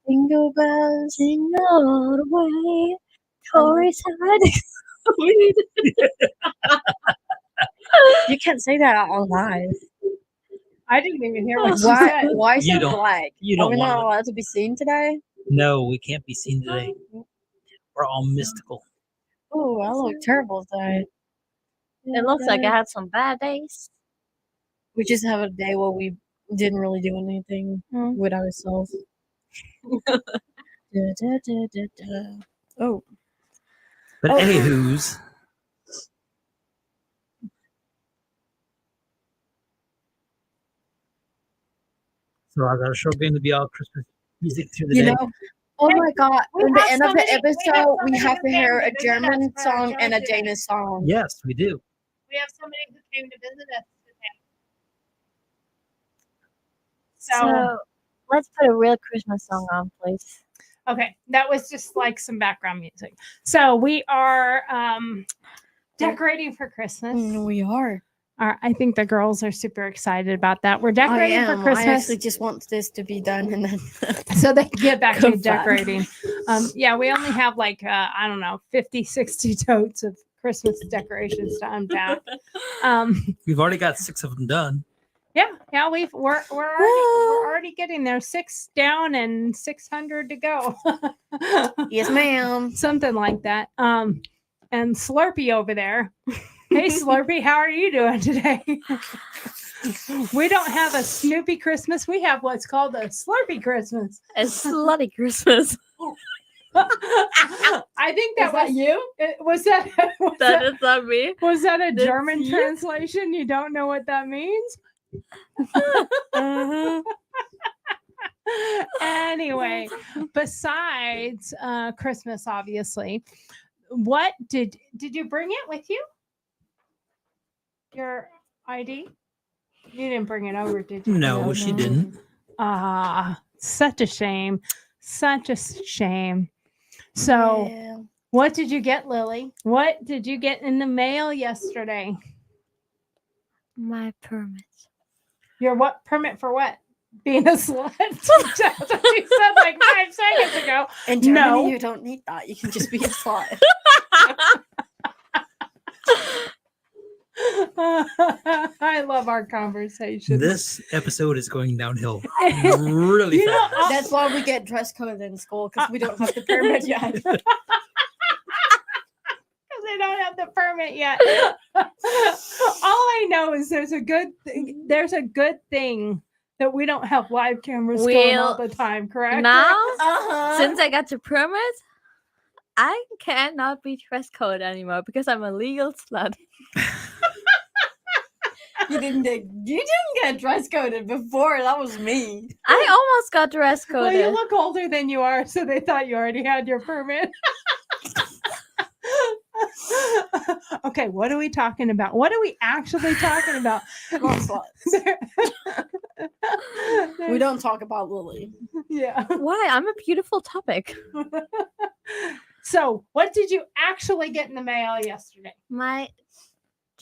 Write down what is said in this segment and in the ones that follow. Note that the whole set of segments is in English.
Jingle bells, jingle all the way. Toys You can't say that out live. I didn't even hear what she Why? said. Why You so don't- black? you Are don't we not wanna- allowed to be seen today? No, we can't be seen today. We're all mystical. Oh, I look terrible today. It looks like I had some bad days. We just have a day where we didn't really do anything with ourselves. Oh, But anywho's, so our show going to be all Christmas music through the you day. know. Oh my God! We At the have end of the somebody- we have episode, we somebody have who to came hear to a visit German us for our song show and a today. Danish song. Yes, we do. We have somebody who came to visit us today. So let's put a real Christmas song on, please. Okay, that was just like some background music. So we are decorating for Christmas. We are. I think the girls are super excited about that. We're decorating for I Christmas, actually just want this to be done and then. so they can get back to Come back. decorating. Yeah, we only have like, I don't know, 50, 60 totes of Christmas decorations to unpack. We've already got 6 of them done. Yeah, we're already getting there. 6 down and 600 to go. Yes, ma'am. Something like that. And Slurpee over there. Hey, Slurpee, how are you doing today? We don't have a Snoopy Christmas. We have what's called a Slurpee Christmas. A slutty Christmas. I think that was you? Was that That is not me. was that a That's German you? translation? You don't know what that means? Anyway, besides Christmas, obviously, what did you bring it with you? Your ID? You didn't bring it over, did you? No, she didn't. Ah, such a shame. Such a shame. So, Yeah. what did you get, Lily? What did you get in the mail yesterday? My permit. Your what permit for what? Being a slut? That's what you said like 5 seconds ago. In Germany, No. you don't need that. You can just be a slut. I love our conversation. This episode is going downhill really You know, fast. That's why we get dress code in school because we don't have the permit yet. because they don't have the permit yet. All I know is there's a good thing that we don't have live cameras going all the time, correct? Now, Uh-huh. since I got the permit, I cannot be dress code anymore because I'm a legal slut. You didn't get dress coded before. That was me. I almost got dress Well, coded. you look older than you are, so they thought you already had your permit. Okay, what are we talking about? What are we actually talking about? Not sluts. We don't talk about Lily. Yeah. Why? I'm a beautiful topic. So, what did you actually get in the mail yesterday? My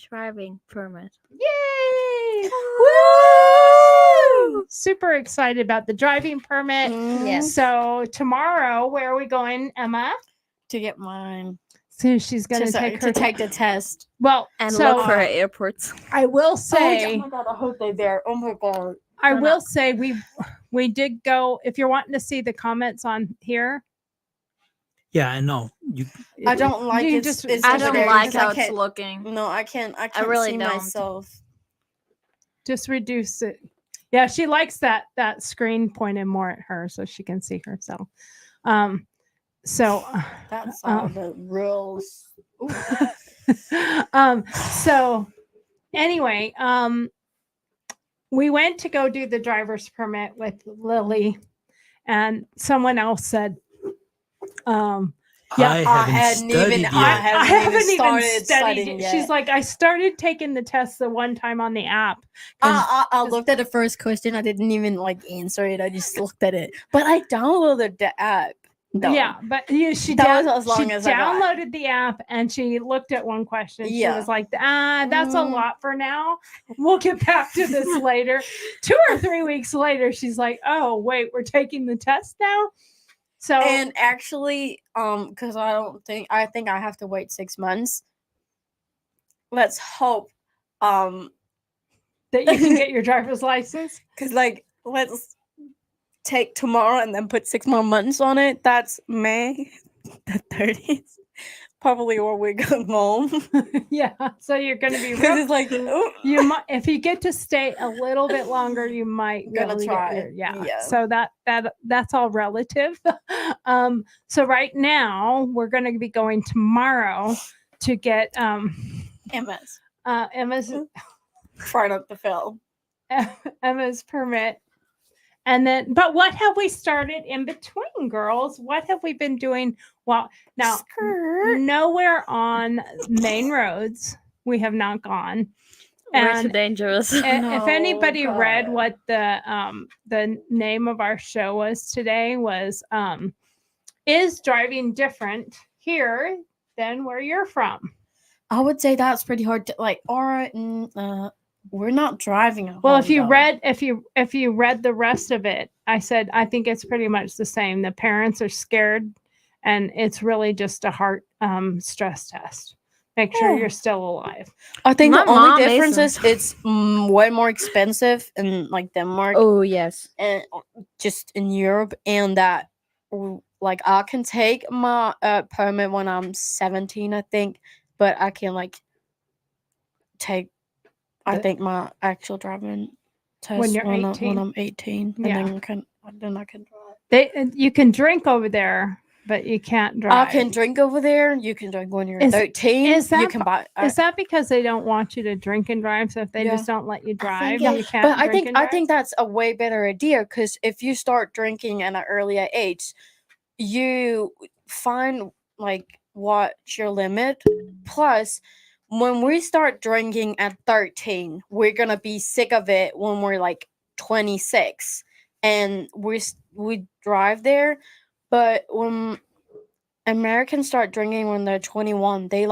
driving permit. Yay! Woo! Super excited about the driving permit. Yes. So, tomorrow, where are we going, Emma? To get mine. So, she's going to To take her take the test. Well, And so look for airports. I will say oh my god, I hope they're there. Oh my god. I will say we did go. If you're wanting to see the comments on here, Yeah, I know. I don't like you it. just- It's I over don't there like because how I it's can't- looking. No, I can't. I can't really see don't. myself. just reduce it. Yeah, she likes that screen pointed more at her so she can see herself. So That's all the rules. so anyway, we went to go do the driver's permit with Lily, and someone else said, I haven't studied yet. I haven't even started studied studying it. yet. She's like, I started taking the test the one time on the app. I looked at the first question. I didn't even answer it. I just looked at it. But I downloaded the app. though. Yeah, but she That was as long she as I got. downloaded the app and she looked at one question. She Yeah. was like, that's a Mm. lot for now. We'll get back to this later. 2 or 3 weeks later, she's like, oh, wait, we're taking the test now? So And actually, because I think I have to wait 6 months. Let's hope, that you can get your driver's license. because like let's take tomorrow and then put 6 more months on it. That's May the 30th, probably where we're going home. Yeah. So you're going to be Because real. it's like, oh, You might, if you get to stay a little bit longer, you might be Gonna able to try. get your, Yeah. So that's all relative. So right now we're going to be going tomorrow to get MS. Emma's Try not to fail. Emma's permit. And then, but what have we started in between, girls? What have we been doing? Well, now Skirt. nowhere on main roads we have not gone. We're too And dangerous. if No, anybody read God. what the name of our show was today was is driving different here than where you're from? I would say that's pretty hard to like. All right, we're not driving at Well, home, if you though. read if you read the rest of it, I said I think it's pretty much the same. The parents are scared, and it's really just a heart stress test. Make sure Yeah. you're still alive. I think My the only mom difference is- is it's way more expensive in like Denmark Oh yes. and just in Europe, and that like I can take my permit when I'm 17, I think, but I can like take I The- think my actual driving test When you're when 18? I'm 18, and Yeah. then I can drive. You can drink over there, but you can't drive. I can drink over there. You can drink when you're Is- 13. is You that can po- buy. Is that because they don't want you to drink and drive? So if they Yeah. just don't let you drive, yeah, you can't. but I drink think and I drive? think that's a way better idea because if you start drinking at an earlier age, you find like what's your limit. Plus, when we start drinking at 13, we're gonna be sick of it when we're like 26, and we drive there. But when Americans start drinking when they're 21, they're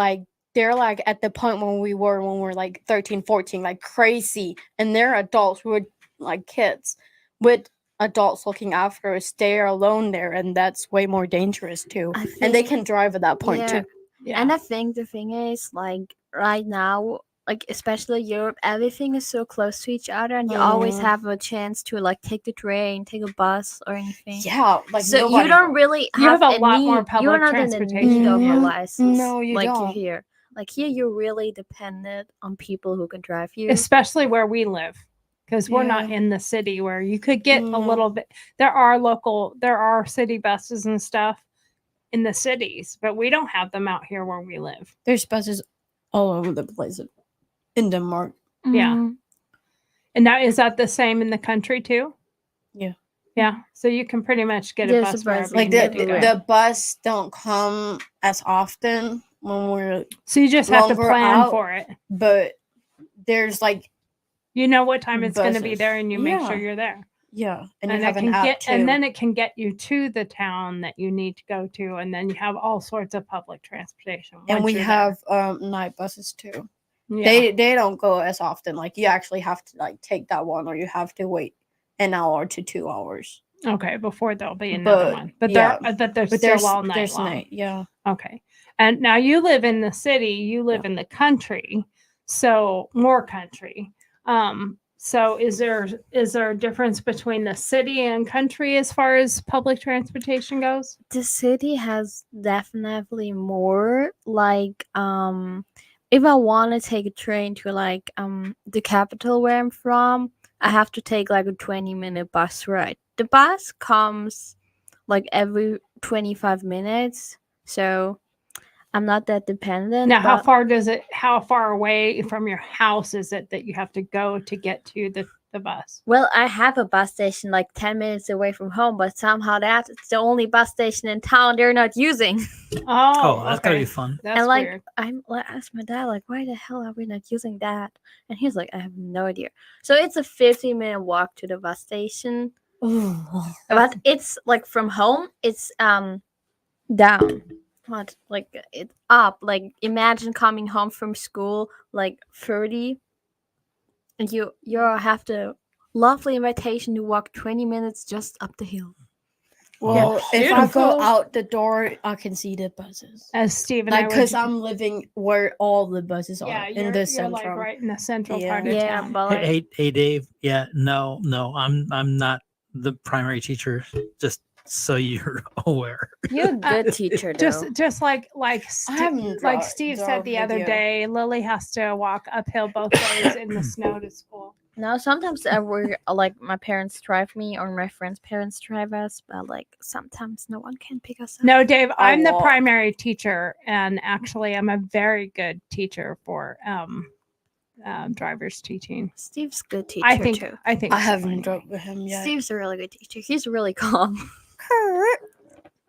like at the point when we were when we're like 13, 14, like crazy, and they're adults who are like kids with adults looking after us. They're alone there, and that's way more dangerous too. I And they think- can drive at that point Yeah. too. Yeah. And I think the thing is, like, right now, like, especially Europe, everything is so close to each other, and you always Mhm. have a chance to, like, take the train, take a bus, or anything. Yeah, like So nobody you don't really You have a a lot need. more public You're not in the transportation, need of yeah. a license. No, you like don't. here. Like here, you're really dependent on people who can drive you. especially where we live, because we're not Yeah. in the city where you could get a No. little bit. There are city buses and stuff in the cities, but we don't have them out here where we live. There's buses all over the place in Denmark. Yeah. Mhm. And now is that the same in the country too? Yeah. Yeah. So you can pretty much get a There's a bus bus wherever Like you the need to the, go. the bus don't come as often when we're, So you just have to longer plan out. for it. but there's like You know what time it's going to be Buses. there, and you make sure Yeah. you're there. yeah, and And you have it an can app get, too. and then it can get you to the town that you need to go to, and then you have all sorts of public transportation. and once we you're have night buses too. there. Yeah. They don't go as often. Like you actually have to like take that one, or you have to wait an hour to 2 hours. Okay, before there'll be another But, one, but yeah. there's But still all night there's long. night, yeah. Okay, and now you live in the city, you live in the country, so more country. So is there a difference between the city and country as far as public transportation goes? The city has definitely more. Like, if I want to take a train to like the capital where I'm from, I have to take like a 20-minute bus ride. The bus comes like every 25 minutes, so I'm not that dependent. Now, but how far away from your house is it that you have to go to get to the bus? Well, I have a bus station like 10 minutes away from home, but somehow that's the only bus station in town they're not using. Oh, that's gotta be fun. That's and like weird. I asked my dad, like, why the hell are we not using that? And he's like, I have no idea. So it's a 15-minute walk to the bus station. But it's like from home, it's down. What, like it's up. Like imagine coming home from school like 30, and you have the lovely invitation to walk 20 minutes just up the hill. Well, if I go beautiful. out the door, I can see the buses. As Steve and I Like, were because I'm living where all the buses are yeah, in you're, the you're central. like right in the central Yeah. part of Yeah, town. but like, Hey, Dave. Yeah, no, I'm not the primary teacher. Just so you're aware. you're a good teacher, though. Just like I haven't like dri- Steve said drove the with other you. day, Lily has to walk uphill both ways in the snow to school. No, sometimes we're like my parents drive me or my friends' parents drive us, but like sometimes no one can pick us up. No, Dave, I I'm the walk. primary teacher, and actually, I'm a very good teacher for driver's teaching. Steve's a good teacher I think too. I think I so, haven't anyway. drove with him yet. Steve's a really good teacher. He's really calm.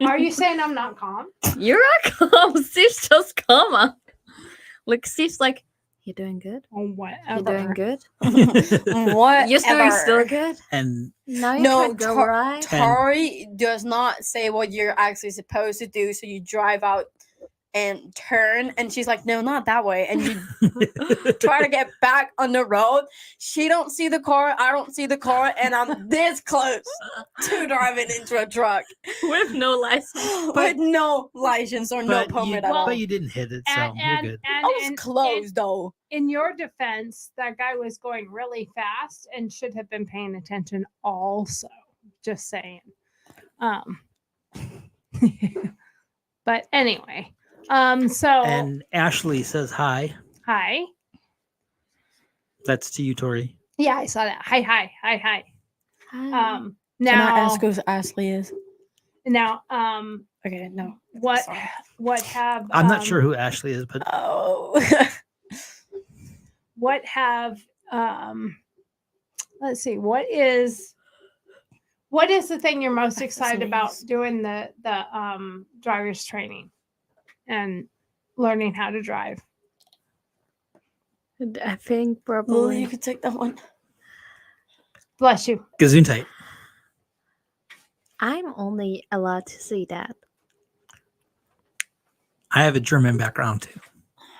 Are you saying I'm not calm? You're not calm. Steve's just calm. Like Steve's like, you doing good? Or You doing whatever. good? What? You're doing still good? And Now you No, can go Tar- right. Tari does not say what you're actually supposed to do, so you drive out and turn, and she's like, no, not that way, and you try to get back on the road. She don't see the car, I don't see the car, and I'm this close to driving into a truck With no license. with no license or no permit at all. but you didn't hit it, so you're good. I was close though. In your defense, that guy was going really fast and should have been paying attention also. Just saying. But anyway, so And Ashley says hi. hi. That's to you, Tori. Yeah, I saw that. Hi. Hi. Can Now I ask who Ashley is? now Okay, no. what Sorry. what have I'm not sure who Ashley is, but Oh. what have let's see, what is the thing you're most excited about Sneeze. doing the driver's training and learning how to drive? I think Lily, probably. you could take that one. Bless you. Gesundheit. I'm only allowed to see that. I have a German background too.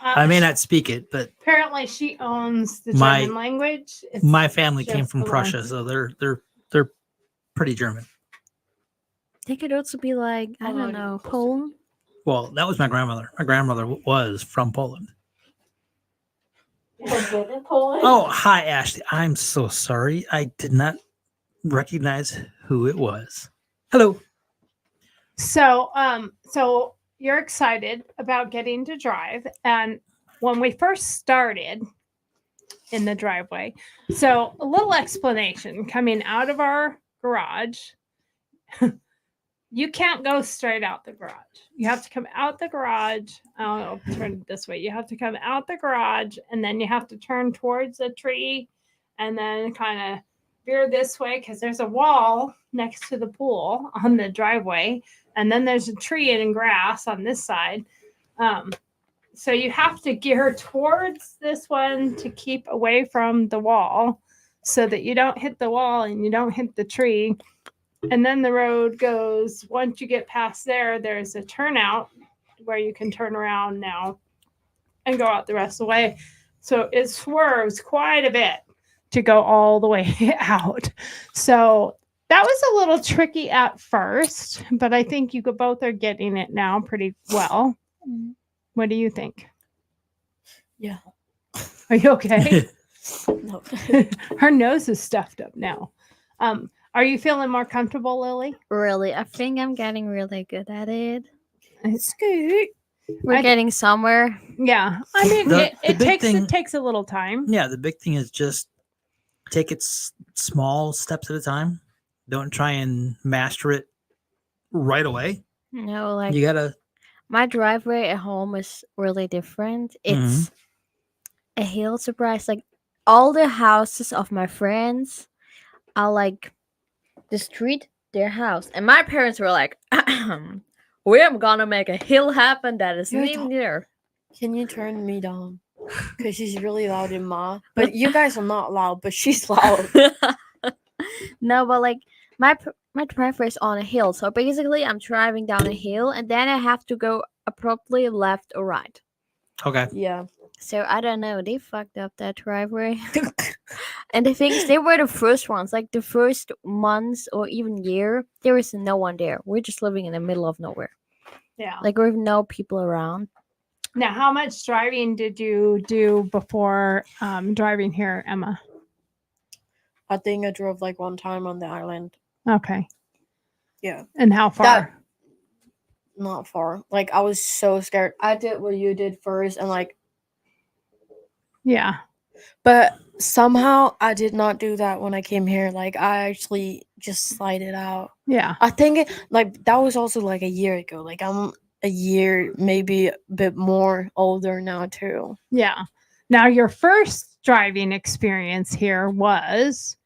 I may not speak it, but Apparently, she owns the My- German language. It's my family came just from belongs- Prussia, so they're pretty German. They could also be like, I Oh, don't no, know, close to- Poland. Well, that was my grandmother. My grandmother was from Poland. Oh, hi, Ashley. I'm so sorry. I did not recognize who it was. Hello. So, so you're excited about getting to drive, and when we first started in the driveway, so a little explanation coming out of our garage. You can't go straight out the garage. You have to come out the garage. I'll turn it this way. You have to come out the garage, and then you have to turn towards a tree, and then kind of veer this way because there's a wall next to the pool on the driveway, and then there's a tree and grass on this side. So you have to gear towards this one to keep away from the wall, so that you don't hit the wall and you don't hit the tree. And then the road goes, once you get past there, there's a turnout where you can turn around now and go out the rest of the way. So it swerves quite a bit to go all the way out. So that was a little tricky at first, but I think you both are getting it now pretty well. What do you think? Yeah. Are you okay? No. Her nose is stuffed up now. Are you feeling more comfortable, Lily? Really, I think I'm getting really good at it. It's good. We're I- getting somewhere. Yeah, I mean, The it big thing- takes a little time. Yeah, the big thing is just take it small steps at a time. Don't try and master it right away. No, like You gotta. my driveway at home is really different. It's a hill surprise. Like all the houses of my friends are like the street, their house. And my parents were like, we're gonna make a hill happen that is You're named there. Can you turn me down? Because she's really loud in Ma. But you guys are not loud, but she's loud. No, but like my driveway is on a hill. So basically I'm driving down a hill and then I have to go abruptly left or right. Okay. Yeah. So I don't know. They fucked up that driveway. And the thing is, they were the first ones. Like the first months or even year, there was no one there. We're just living in the middle of nowhere. Yeah. Like with no people around. Now, how much driving did you do before driving here, Emma? I think I drove like one time on the island. Okay. Yeah. And how far? That- Not far. Like I was so scared. I did what you did first, and like, Yeah. but somehow I did not do that when I came here. Like I actually just slided out. Yeah. I think like that was also like a year ago. Like I'm a year, maybe a bit more older now too. Yeah. Now, your first driving experience here was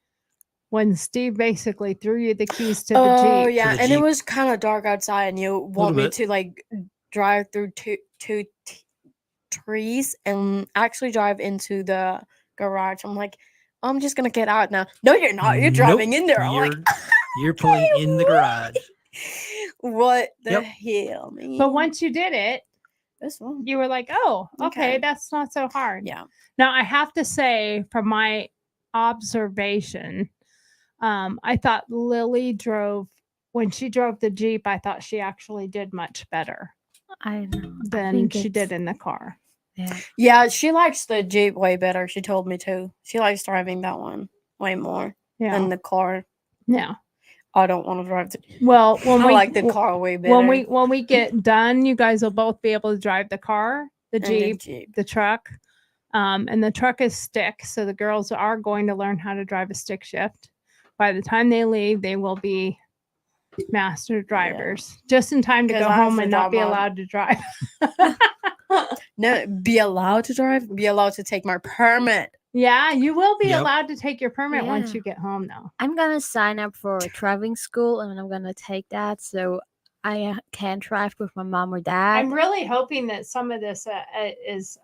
when Steve basically threw you the keys to the Oh Jeep. yeah, the and it Jeep. was kind of dark outside, and you want me bit. to like drive through two trees and actually drive into the garage. I'm like, I'm just gonna get out now. No, you're not. You're driving Nope, in there. I'm like, you're pulling in the garage. what the Yep. hell, man? But once you did it, this one, you were like, oh, okay, Okay. that's not so hard. yeah, Now, I have to say, from my observation, I thought Lily when she drove the Jeep, I thought she actually did much better I know. I than think she it's- did in the car. Yeah. yeah. She likes the Jeep way better. She told me to. She likes driving that one way more Yeah. than the car. Yeah. I don't want to drive the. Well, when I we like the car way better. when we get done, you guys will both be able to drive the car, the and Jeep, Jeep. the truck. And the truck is stick, so the girls are going to learn how to drive a stick shift. By the time they leave, they will be master drivers, just in time to 'Cause go I have home to and not drive be my- allowed to drive. No, be allowed to drive. Be allowed to take my permit. Yeah, you will be Yep. allowed to take your permit once Yeah. you get home, though. I'm gonna sign up for a driving school and I'm gonna take that so I can drive with my mom or dad. I'm really hoping that some of this is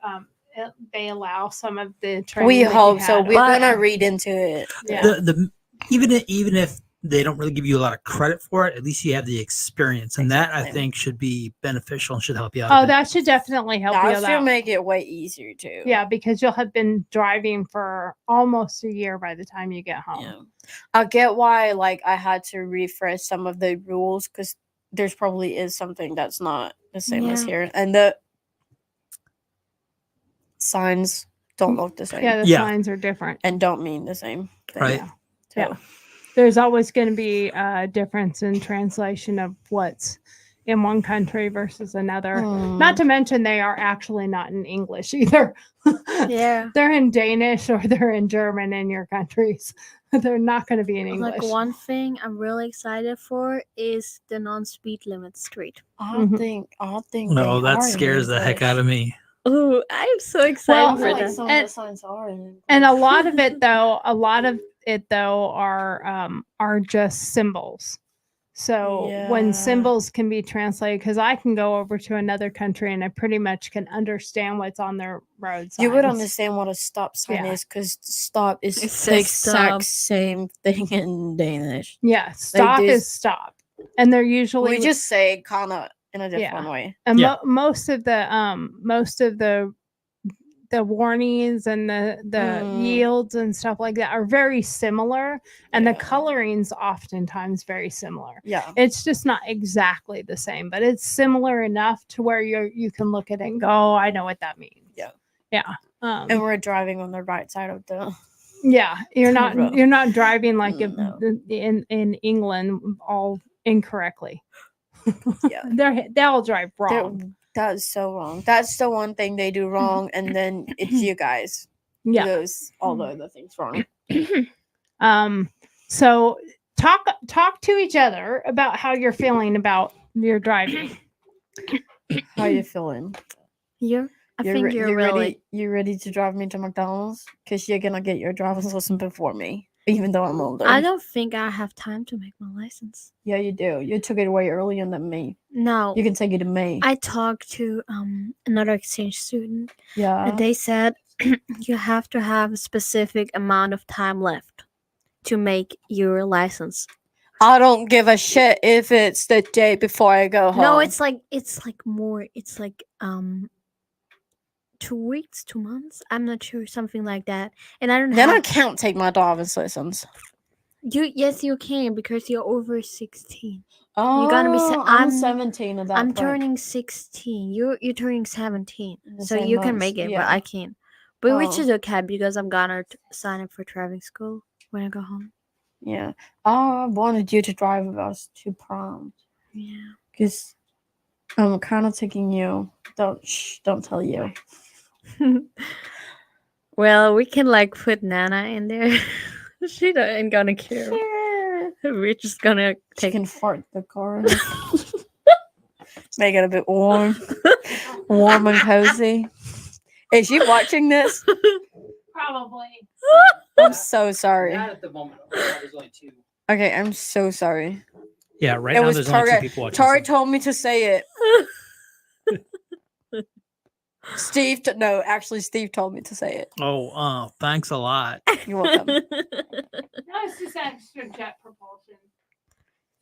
they allow some of the training. We that you hope so. had We're on- gonna read into it. Yeah. The even if they don't really give you a lot of credit for it, at least you have the experience, and that I Exactly. think should be beneficial and should help you out. a Oh, bit. that should definitely help That you should out. make it way easier too. Yeah, because you'll have been driving for almost a year by the time you get home. Yeah. I get why like I had to refresh some of the rules because there's probably is something that's not the same as Yeah. here. And the signs don't look the same. Yeah, the Yeah. signs are different. And don't mean the same thing. Right. Yeah. So, Yeah. There's always going to be a difference in translation of what's in one country versus another. Not to mention they are actually not in English either. Yeah. They're in Danish or they're in German in your countries. They're not going to be in English. Like one thing I'm really excited for is the non-speed limit street. I Mhm. think No, they that are in scares the heck out of me. Oh, I'm so I excited feel for like that. some of And- the signs are in And a English. lot of it though are just symbols. So when Yeah. symbols can be translated, because I can go over to another country and I pretty much can understand what's on their road signs. You would understand what a stop sign Yeah. is because stop is It the says exact stop. same thing in Danish. Yeah, stop this- is stop, and they're usually We just say kind of in a different way. and Yeah. most of the warnings and the Mm. yields and stuff like that are very similar, and the Yeah. coloring's oftentimes very similar. Yeah. It's just not exactly the same, but it's similar enough to where you can look at it and go, oh, I know what that means. Yeah. Yeah. And we're driving on the right side of the. Yeah, you're Road. not driving like if No. in England all incorrectly. Yeah. They'll drive wrong. That's so wrong. That's the one thing they do wrong, and then it's you guys. Yeah. Those all the other things wrong. So talk to each other about how you're feeling about your driving. How you feeling? I think you're really. ready. You ready to drive me to McDonald's? Because you're gonna get your driver's license before me, even though I'm older. I don't think I have time to make my license. Yeah, you do. You took it way earlier than me. No, You can take it in May. I talked to another exchange student, Yeah. and they said you have to have a specific amount of time left to make your license. I don't give a shit if it's the day before I go home. No, it's like more. It's like 2 weeks, 2 months. I'm not sure, something like that. And I don't Then I have can't take my driver's license. you. Yes, you can because you're over 16. Oh, gonna be I'm 17 at that I'm point. turning 16. You're turning 17, In the so same you can months, make it, but yeah. I can't. But which Oh. is okay because I'm gonna sign up for driving school when I go home. Yeah. I wanted you to drive with us to prom. Yeah. Because I'm kind of taking you. Don't tell you. Well, we can like put Nana in there. She ain't gonna care. Sure. We're just gonna She take. can fart the car. Make it a bit warm and cozy. Is she watching this? Probably. I'm so sorry. Not at the moment. Right now, there's only 2. Okay, I'm so sorry. Yeah, right It now was there's only 2 Tari. people watching. Tari so- told me to say it. Steve, no, actually, Steve told me to say it. Oh, thanks a lot. You're welcome. No, it's just extra jet propulsion.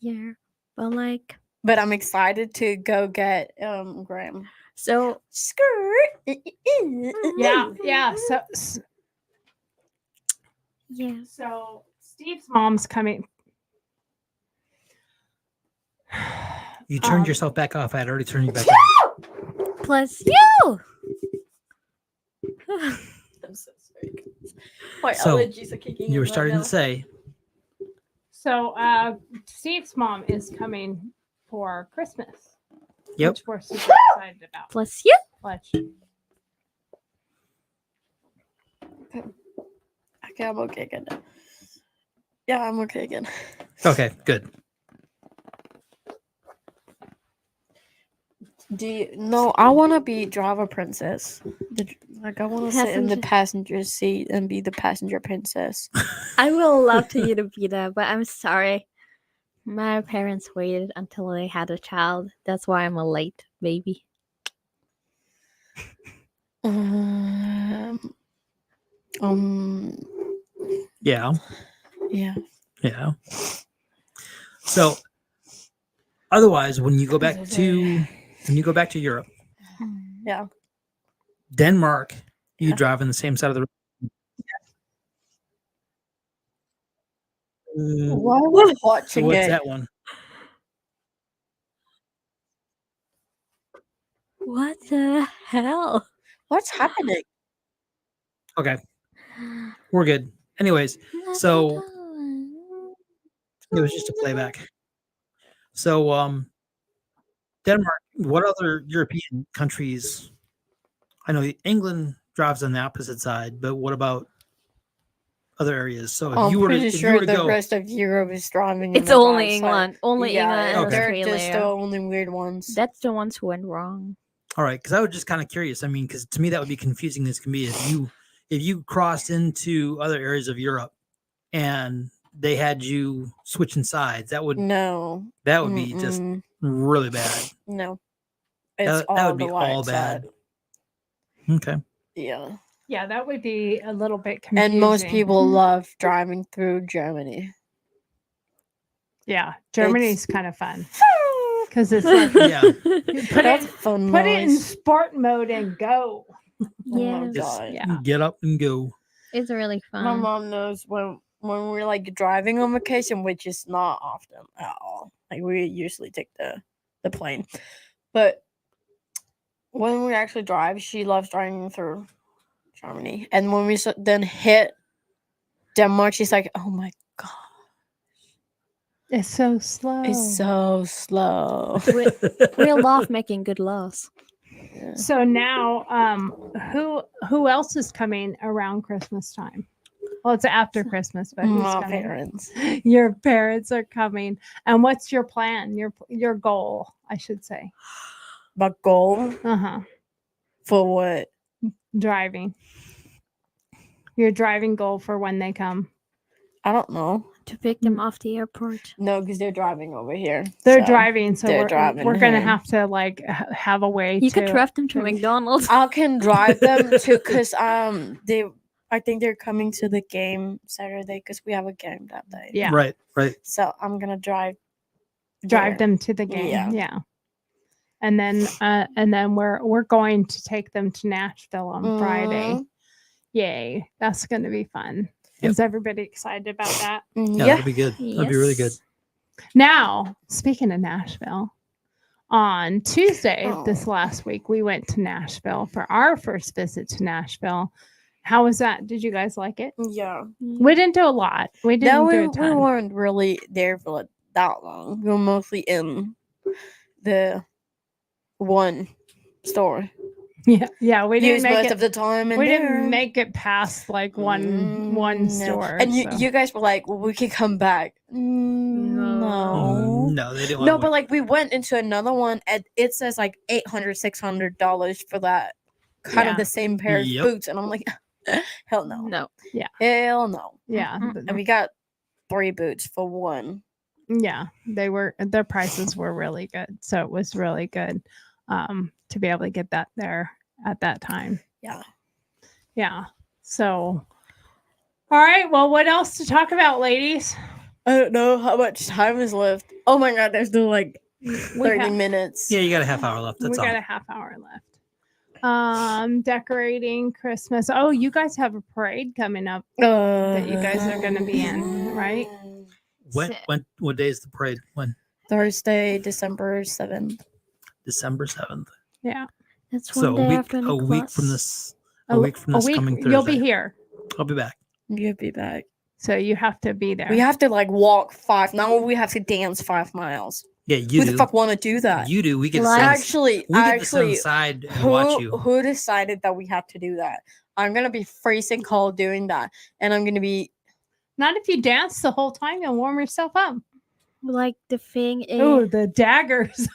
Yeah, but like, But I'm excited to go get Graham. so Skirt. Yeah. yeah. So Steve's mom's coming. You turned Um, yourself back off. I had already turned you back on. Plus you. I'm so sorry. My So, allergies are kicking in You were right starting now. to say, So Steve's mom is coming for Christmas. Yep. Which we're super excited about. Plus you. Watch. Okay, I'm okay again. Yeah, I'm okay again. okay, good. No, I want to be driver princess. Like I want to sit in the Passenger. passenger seat and be the passenger princess. I will love to you to be there, but I'm sorry. My parents waited until they had a child. That's why I'm a late baby. Um, Yeah, yeah. yeah. So, otherwise, when you go back to Europe, Yeah. Denmark, you Yeah. drive on the same side of the road. Why was So watching what's it? that one? What the hell? What's happening? Okay, we're good. Anyways, so it was just a playback. So, Denmark. What other European countries? I know England drives on the opposite side, but what about other areas? So if I'm you were pretty to sure the go, rest of Europe is driving. in It's the only right side. England. Only Yeah, England and Okay. they're Australia. just the only weird ones. That's the ones who went wrong. all right, because I was just kind of curious. I mean, because to me that would be confusing as can be if you crossed into other areas of Europe and they had you switching sides. That would No. be just Mm-mm. really bad. No. It's That all would be the all right bad. side. Okay. Yeah. Yeah, that would be a little bit confusing. And most people love driving through Germany. Yeah, Germany's kind of fun because it's like Yeah. put That's it fun put it in noise. sport mode and go. Oh my Yes. Just god. Yeah. get up and go. It's really My fun. mom knows when we're like driving on vacation, which is not often at all. Like we usually take the plane, but when we actually drive, she loves driving through Germany. And when we then hit Denmark, she's like, "Oh my god, It's so slow. it's so slow." We love making good laws. Yeah. So now, who else is coming around Christmas time? Well, it's after Christmas, but who's My coming? parents. Your parents are coming. And what's your plan? Your goal, I should say. My goal for what? Driving. Your driving goal for when they come. I don't know. To pick them off the airport. No, because they're driving over here. They're so driving, so they're driving we're gonna here. have to like have a way You to could drive them to McDonald's. I can drive them to because I think they're coming to the game Saturday because we have a game that day. Yeah. Right. So I'm gonna drive drive there. them to the game. Yeah. Yeah. and then we're going to take them to Nashville on Friday. Mhm. Yay, that's going to be fun. Yep. Is everybody excited about that? Yeah, Yeah. that'll be good. That'll be really good. Yes. Now, speaking of Nashville, on Tuesday this Oh. last week, we went to Nashville for our first visit to Nashville. How was that? Did you guys like it? Yeah. We didn't do a lot. We didn't do a We ton. weren't really there for like that long. We were mostly in the one store. Yeah, we didn't Used make most it. of the time in We there. didn't make it past like one No. store. And so. you guys were like, well, we could come back. No. No, they didn't want No, to but like we went into another one and it says like $800-$600 for that kind Yeah. of the same pair of Yep. boots. And I'm like, hell no. No. Hell no. Yeah, Mm-mm. And we got 3 boots for one. yeah, their prices were really good, so it was really good to be able to get that there at that time. Yeah. So, all right. Well, what else to talk about, ladies? I don't know how much time is left. Oh my god, there's still like We 30 have- minutes. Yeah, you got a half hour left. we That's got all. a half hour left. Decorating Christmas. Oh, you guys have a parade coming up that you guys are going to be in, right? What day is the parade? When? Thursday, December 7th. December 7th. Yeah. That's one So day a week, after a week from Nicholas. this, a week from this coming Thursday. You'll be here, I'll be back. You'll be back. so you have to be there. We have to like walk 5. Now we have to dance 5 miles. Yeah, you Who do. the fuck want to do that? You do. We get Like- to Actually, we get to sit actually, inside and watch you. who decided that we have to do that? I'm gonna be freezing cold doing that, and I'm gonna be. Not if you dance the whole time and warm yourself up. Like the thing is, Oh, the daggers.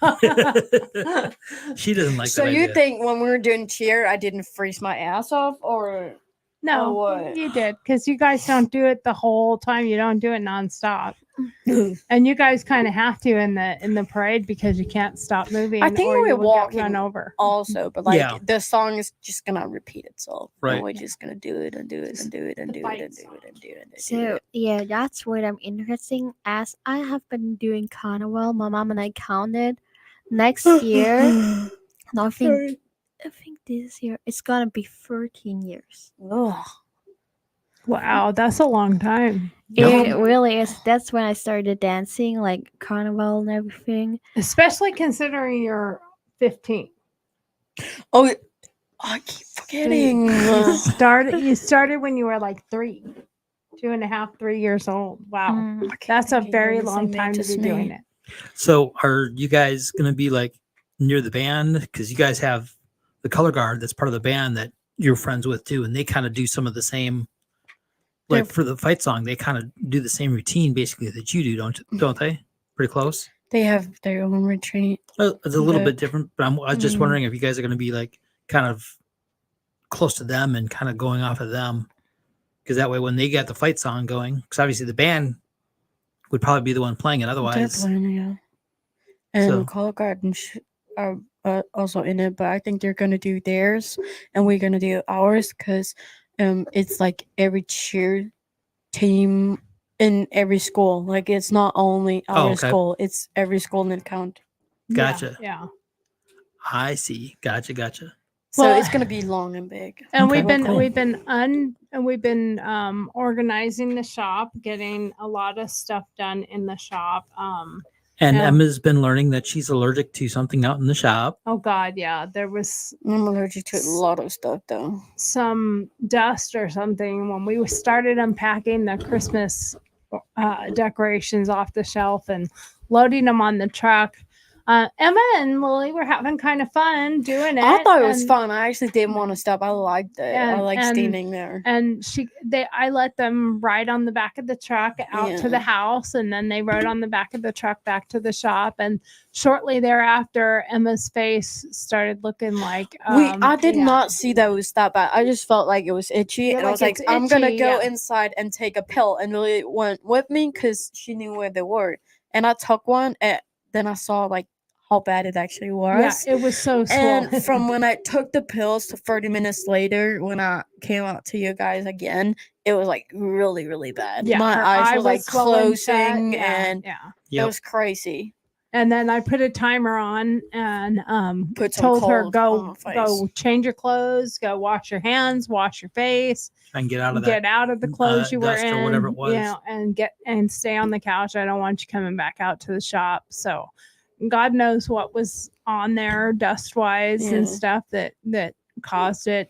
She doesn't like So that you idea. think when we were doing cheer, I didn't freeze my ass off, or No, what? you did, because you guys don't do it the whole time. You don't do it nonstop, and you guys kind of have to in the parade because you can't stop moving. I think or we're you will get walking run over. also, but like Yeah. the song is just gonna repeat itself. Right. And we're just gonna do it and do it and do it and The do it fight and do song. it and do it and do so it. yeah, that's what I'm interesting. As I have been doing carnival, my mom and I counted. Next year, and I think this year it's gonna be 13 years. Ugh. Wow, that's a long time. Yep. It really is. That's when I started dancing, like carnival and everything. Especially considering you're 15. Oh, I keep forgetting. You started when you were like 3 years old. Wow. Mm. That's a Okay, very you're the long same time age to as be me. doing it. So are you guys gonna be like near the band? Because you guys have the color guard that's part of the band that you're friends with too, and they kind of do some of the same. Like They're- for the fight song, they kind of do the same routine basically that you do, don't they? Pretty close. They have their own retreat. Well, it's a little Okay. bit different, but I was just Mhm. wondering if you guys are going to be like kind of close to them and kind of going off of them, because that way when they get the fight song going, because obviously the band would probably be the one playing it. Otherwise, Definitely, yeah. And So- Color Garden are also in it, but I think they're gonna do theirs, and we're gonna do ours because it's like every cheer team in every school. Like it's not only our okay. school; it's every school in the county. Gotcha. Yeah. I see. Gotcha. So Well- it's gonna be long and big. And Okay. we've been organizing the shop, getting a lot of stuff done in the shop. And Yeah. Emma's been learning that she's allergic to something out in the shop. Oh God, yeah, there was I'm allergic to a lot of stuff, though. some dust or something when we started unpacking the Christmas decorations off the shelf and loading them on the truck. Emma and Lily were having kind of fun doing it. I thought it was and- fun. I actually didn't want to stop. I liked it. I And- like and- standing there. And I let them ride on the back of the truck out to Yeah. the house, and then they rode on the back of the truck back to the shop. And shortly thereafter, Emma's face started looking like I did yeah. not see that it was that bad. I just felt like it was itchy, Feel and I like was like, it's I'm gonna itchy, go yeah. inside and take a pill. And Lily went with me because she knew where they were. And I took one, and then I saw like how bad it actually Yeah, was. it was so swollen. And from when I took the pills to 30 minutes later, when I came out to you guys again, it was like really, really bad. yeah, My her eyes eye were like was swollen shut, closing, yeah, and yeah. it was crazy. And then I put a timer on and Put some told her cold on my go change your clothes, go wash your hands, wash your face, Try and get out of that. get out of the clothes you were dust in, or whatever it was. you know, and stay on the couch. I don't want you coming back out to the shop. So God knows what was on there dust wise Yeah. and stuff that caused it.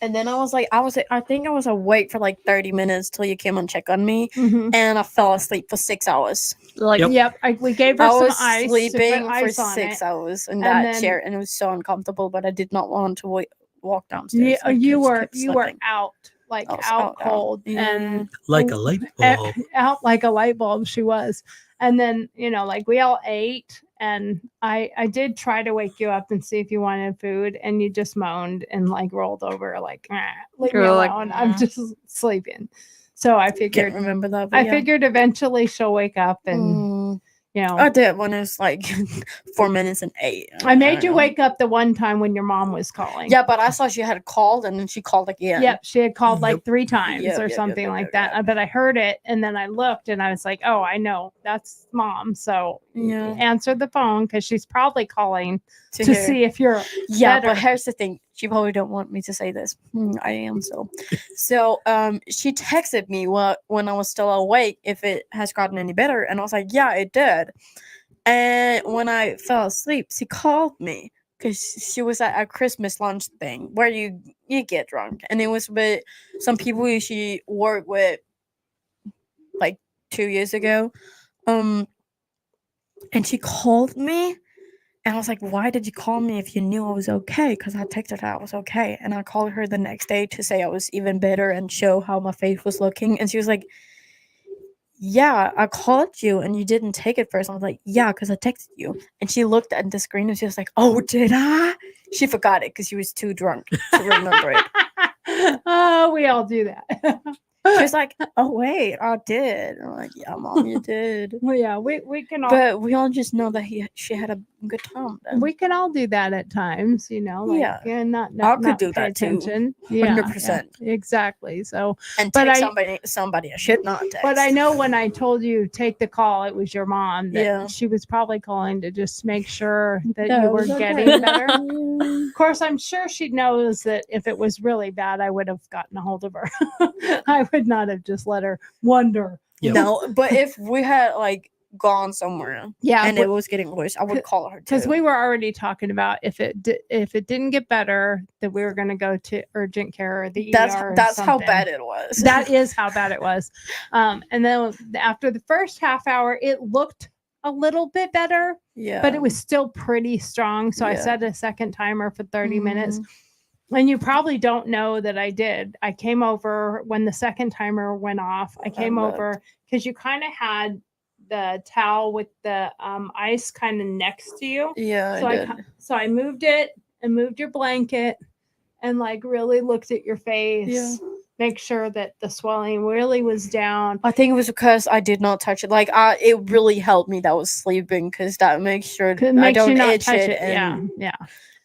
And then I think I was awake for like 30 minutes till you came and checked on me, Mhm. and I fell asleep for 6 hours. Like, Yep. We gave her I some was ice. to sleeping put for ice on 6 it. hours in And that then- chair, and it was so uncomfortable. But I did not want to walk downstairs. Yeah, I you just were kept out, like I was out cold, Yeah. and Like a light bulb. out like a light bulb. She was, and then like we all ate, and I did try to wake you up and see if you wanted food, and you just moaned and like rolled over, like leave me You're like, alone. I'm just sleeping. So I Can't figured remember that. But I yeah. figured eventually she'll wake up, and Mm, you know. I did when it was like 4 minutes and 8. I made don't you know. wake up the one time when your mom was calling. Yeah, but I saw she had called, and then she called again. Yep, she had called like Yep. 3 times Yep, or yep, yep, something yep, like yep, that. yep. But I heard it, and then I looked, and I was like, "Oh, I know that's mom." So Yeah. answer the phone because she's probably calling to hear. see if you're Yeah, better. but here's the thing. She probably don't want me to say this. I am so. So she texted me when I was still awake if it has gotten any better, and I was like, yeah, it did. And when I fell asleep, she called me because she was at a Christmas lunch thing where you get drunk, and it was with some people who she worked with like 2 years ago. And she called me. And I was like, why did you call me if you knew I was okay? Because I texted her I was okay. And I called her the next day to say I was even better and show how my face was looking. And she was like, yeah, I called you and you didn't take it first. I was like, yeah, because I texted you. And she looked at the screen and she was like, oh, did I? She forgot it because she was too drunk to remember it. Oh, we all do that. She was like, oh, wait, I did. I'm like, yeah, Mom, you did. Well, yeah, we can all But we all just know that she had a good time then. we can all do that at times, like Yeah. and not I could not do pay that too. attention. 100%. Yeah, exactly. So And But take somebody I should not text. but I know when I told you take the call, it was your mom. That Yeah. she was probably calling to just make sure that That you were was okay. getting better. Of course, I'm sure she knows that if it was really bad, I would have gotten a hold of her. I would not have just let her wonder. Yep. No, but if we had like gone somewhere Yeah, and it was getting worse, I would call her because too. we were already talking about if it didn't get better, that we were going to go to urgent care or the ER. That's how something. bad it was. That is how bad it was. And then after the first half hour, it looked a little bit better, yeah, but it was still pretty strong. So I Yeah. set a second timer for 30 minutes. Mhm. And you probably don't know that I did. I came over when the second timer went off. I came looked. over because you kind of had the towel with the ice kind of next to you. Yeah, So I I did. so I moved it and moved your blanket and like really looked at your face. Yeah. Make sure that the swelling really was down. I think it was because I did not touch it. Like, it really helped me that I was sleeping because that makes sure It I makes don't you not itch touch it, it. and Yeah.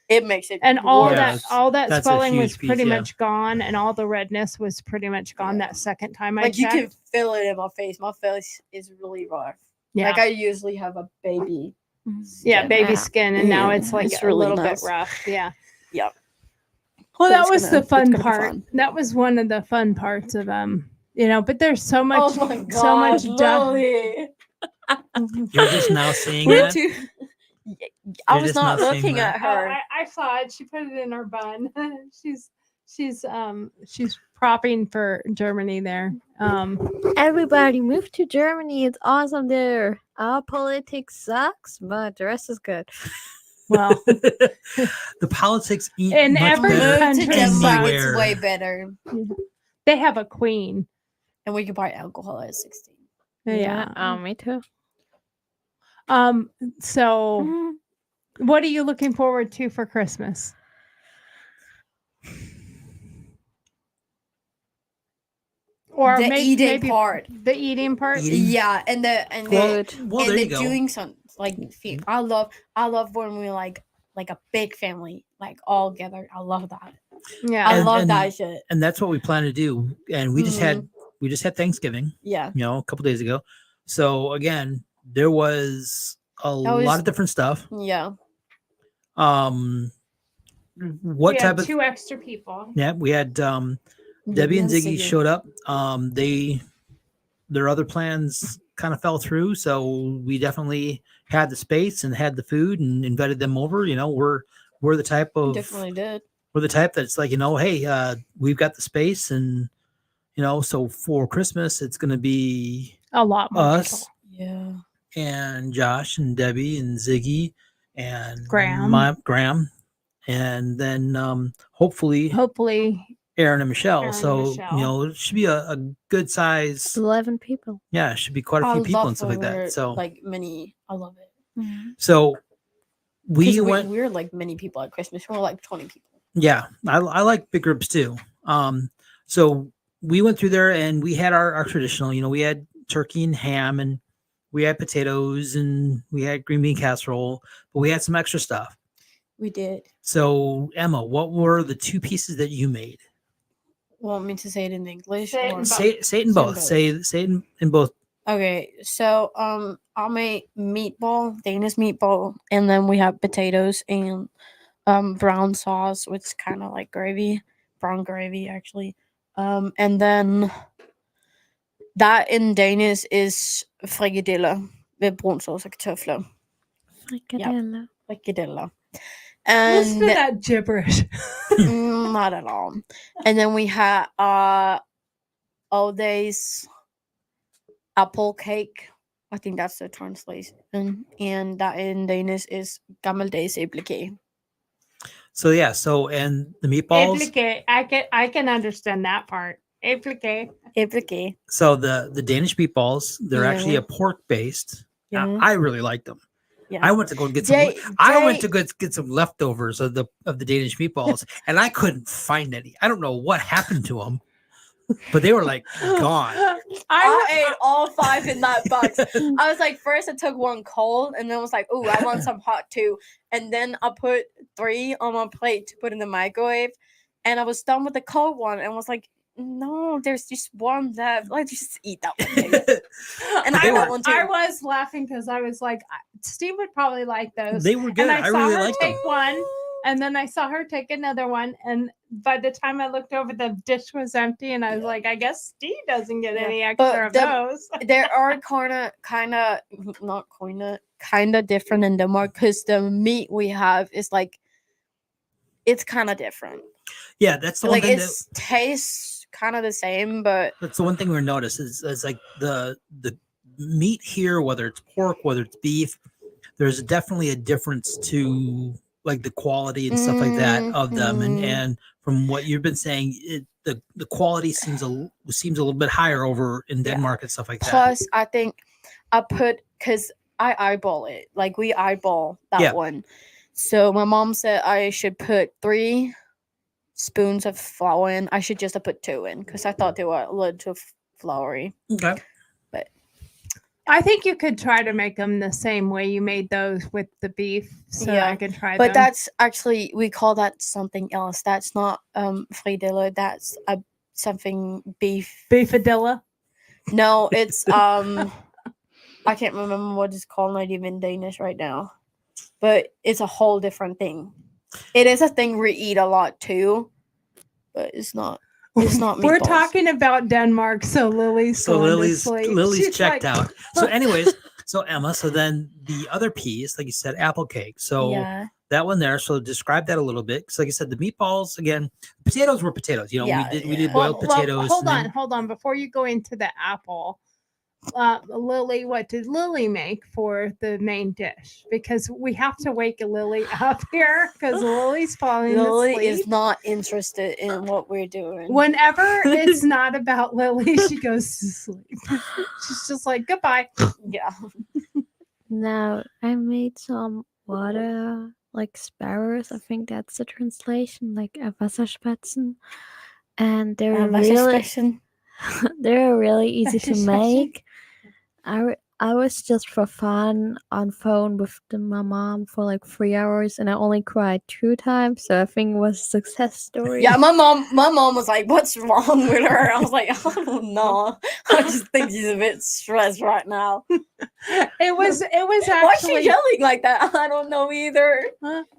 it makes it And all Yeah, worse. that that's a swelling huge was piece, pretty yeah. much gone, and all the redness was pretty much gone Yeah. that second time I Like you checked. can feel it in my face. My face is really rough. Yeah. Like I usually have a baby. Yeah, skin. baby Yeah. skin, and now Yeah, it's like it's a really little nice. bit rough. Yeah. Yep. Well, So that it's was gonna- the fun it's gonna be part. fun. That was one of the fun parts of but there's so much, Oh my god, so much stuff. Lily. You're just now seeing We're that. too. I You're was just not not seeing looking that? at her. I saw it. She put it in her bun. she's propping for Germany there. everybody move to Germany. It's awesome there. Our politics sucks, but the rest is good. Well, The politics eat In much every better country Denmark, it's anywhere. way better, they have a queen. and we can buy alcohol at 16. Yeah. Me too. So what are you looking forward to for Christmas? Or The eating maybe part. The eating part. Eating? Yeah, and the Well, and there the you go. doing some like I love when we like a big family like all together. I love that. Yeah. I And- love and- that shit. And that's what we plan to do. And we just had Thanksgiving, Yeah. a couple days ago. So again, there was lot was- of different stuff. Yeah. What we type had of 2 extra people. Yeah, we had Debbie and Ziggy showed up. Their other plans kind of fell through, so we definitely had the space and had the food and invited them over. We're the type of Definitely did. we're the type that's like, hey, we've got the space, and so for Christmas it's going to be A lot more us people. Yeah. and Josh and Debbie and Ziggy and Graham. Graham, and then hopefully Hopefully, Aaron and Michelle. Aaron and So Michelle. it should be a good size. 11 people. Yeah, it should be quite a few people and stuff like that. So like many. I love it. so we 'Cause went. We're like many people at Christmas. We're like 20 people. Yeah, I like big groups too. So we went through there and we had our traditional. We had turkey and ham, and we had potatoes, and we had green bean casserole, but we had some extra stuff. We did. So Emma, what were the 2 pieces that you made? Want me to say it in English? Say it or- in Say it in Say it in both. both. Say it in both. Okay, so I made meatball, Danish meatball, and then we have potatoes and brown sauce, which is kind of like gravy, brown gravy actually. And then that in Danish is frikadeller med brun sauce og kartofler. Frikadelle. Frikadeller. listen to And that gibberish. not at all. And then we had all days apple cake. I think that's the translation. And that in Danish is gammeldags æblekage. So yeah. So and the meatballs. Applique. I can understand that part. Applique. Æblekage. So the Danish meatballs, they're actually Yeah. a pork based. Yeah. I really like them. Yeah. I went to go get some. Jay- I went Jay- to go get some leftovers of the Danish meatballs, and I couldn't find any. I don't know what happened to them, but they were like gone. I ate all 5 in that box. I was like, first I took 1 cold, and then was like, ooh, I want some hot too. And then I put 3 on my plate to put in the microwave. And I was done with the cold one and was like, no, there's just 1 left. Let's just eat that one. Baby. And They I were- want one too. I was laughing because I was like, Steve would probably like those. They were good. And I, I saw really her liked take them. one, and then I saw her take another one. And by the time I looked over, the dish was empty, and I was like, I guess Steve doesn't get Yeah. any But extra of the- those. There are kind of different in Denmark because the meat we have is like, it's kind of different. Yeah, that's the one Like thing. it tastes kind of the same, but That's the one thing we noticed is like the meat here, whether it's pork, whether it's beef, there's definitely a difference to like the quality and stuff like that of them. Mhm. And from what you've been saying, the quality seems a little bit higher over in Yeah. Denmark and stuff like that. plus I think I put because I eyeball it. Like we eyeball that Yeah. one. So my mom said I should put 3 spoons of flour in. I should just have put 2 in because I thought they were a little too floury. Okay. I think you could try to make them the same way you made those with the beef, so Yeah, I could try But them. that's actually we call that something else. That's not frikadeller. That's something beef. beefadilla. No, it's I can't remember what it's called. Not even Danish right now, but it's a whole different thing. It is a thing we eat a lot too, but it's not. It's not We're meatballs. talking about Denmark, so Lily's going to Lily's sleep. She's checked like, out. So anyways, so Emma, so then the other piece, like you said, apple cake. So Yeah, that one there. So describe that a little bit. Because like I said, the meatballs again, potatoes were potatoes. Yeah, we did yeah. boiled potatoes. Hold and then- on. Before you go into the apple, Lily, what did Lily make for the main dish? Because we have to wake Lily up here because Lily's falling Lily asleep. is not interested in what we're doing. Whenever it's not about Lily, she goes to sleep. She's just like, goodbye. Yeah, Now, I made some water, like sparrows. I think that's the translation, like a Wasserspätzen. And they're really, Wasserspätzen. they're really easy to Wasserspätzen. make. I was just for fun on phone with my mom for like 3 hours, and I only cried 2 times. So I think it was a success story. Yeah, my mom was like, "What's wrong with her?" I was like, "I don't know. I just think she's a bit stressed right now." It was Why is she actually yelling like that? I don't know either.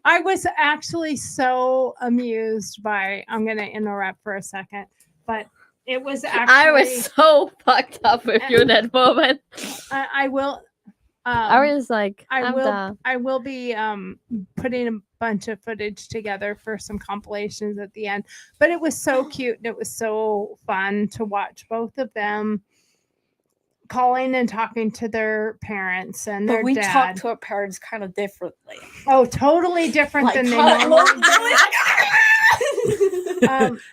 I was actually so amused by. I'm going to interrupt for a second, but it was actually. I was so fucked up with you in that moment. I will. I was like, I I'm will. done. I will be putting a bunch of footage together for some compilations at the end. But it was so cute and it was so fun to watch both of them calling and talking to their parents and their But we dad. talk to our parents kind of differently. Oh, totally different Like, than they cut- normally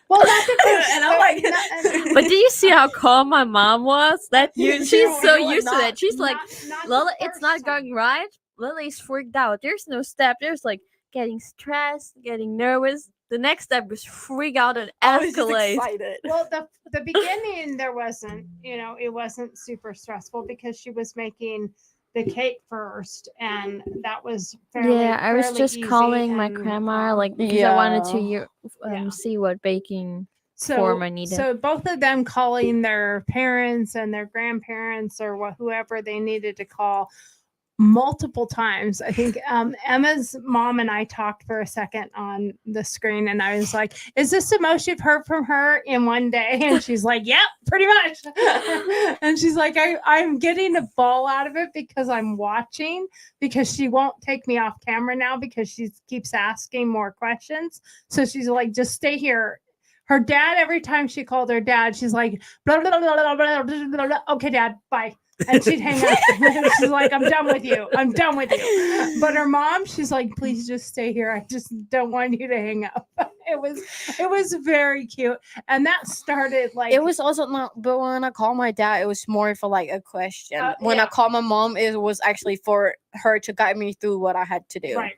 well, not different. And I'm like, But do you see how calm my mom was? That she's so you are used to not- that. She's like, not Lila, the it's first not time. going right. Lily's freaked out. There's no step. There's like getting stressed, getting nervous. The next step was freak out and I was just escalate. excited. Well, the beginning there wasn't, it wasn't super stressful because she was making the cake first, and that was fairly. Yeah, I was fairly just easy calling my and, grandma like because I wanted to Yeah. see what baking so form I needed. so both of them calling their parents and their grandparents or whoever they needed to call multiple times. I think Emma's mom and I talked for a second on the screen, and I was like, "Is this the most you've heard from her in one day?" And she's like, "Yep, pretty much." And she's like, "I'm getting a ball out of it because I'm watching because she won't take me off camera now because she keeps asking more questions. So she's like, just stay here." Her dad, every time she called her dad, she's like, blah, blah, blah, blah, blah, blah, blah, blah. "Okay, Dad, bye." And she'd hang up. She's like, "I'm done with you. I'm done with you." But her mom, she's like, "Please just stay here. I just don't want you to hang up." It was very cute. And that started like It was also not, but when I called my dad, it was more for like a question. When I yeah. called my mom, it was actually for her to guide me through what I had to do. right.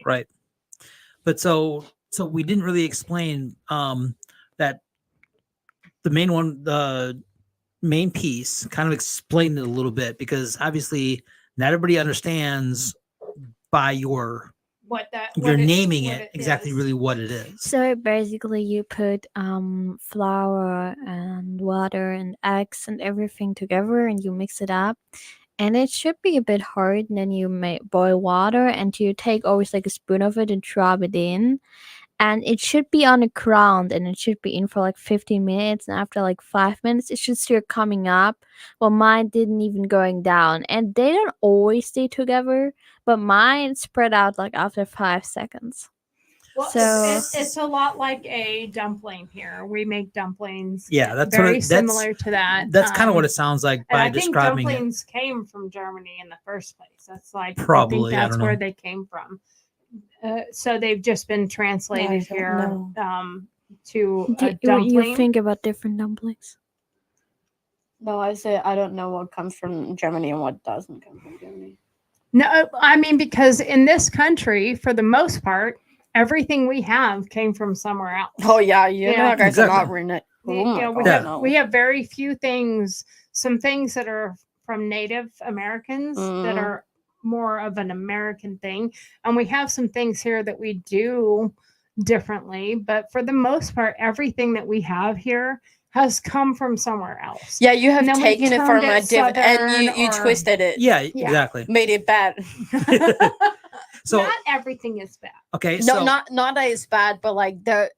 Right. But so we didn't really explain that the main piece kind of explained it a little bit because obviously not everybody understands by your naming it exactly is. really what it is. So basically, you put flour and water and eggs and everything together, and you mix it up. And it should be a bit hard. And then you boil water, and you take always like a spoon of it and drop it in. And it should be on the ground, and it should be in for like 15 minutes. And after like 5 minutes, it should start coming up. Well, mine didn't even going down, and they don't always stay together. But mine spread out like after 5 seconds. Well, So- it's a lot like a dumpling here. We make dumplings. Yeah, that's very what it, similar to that. That's kind of what it sounds like And by I think describing it. dumplings came from Germany in the first place. That's like Probably, I I think that's don't where know. they came from. So they've just been translated don't here know. to a What dumpling. you think about different dumplings? No, I say I don't know what comes from Germany and what doesn't come from Germany. No, I mean, because in this country, for the most part, everything we have came from somewhere else. Oh yeah, you Yeah. know, guys are not Exactly. ruining it. You Oh my know, God, we no. have very few things, some things that are from Native Americans that Mhm. are more of an American thing. And we have some things here that we do differently. But for the most part, everything that we have here has come from somewhere else. Yeah, you have And then we taken it from turned a it diff, and you Southern or- twisted it, Yeah, Yeah. exactly. made it bad. So Not everything is bad. okay, No, so not that it's bad, but like the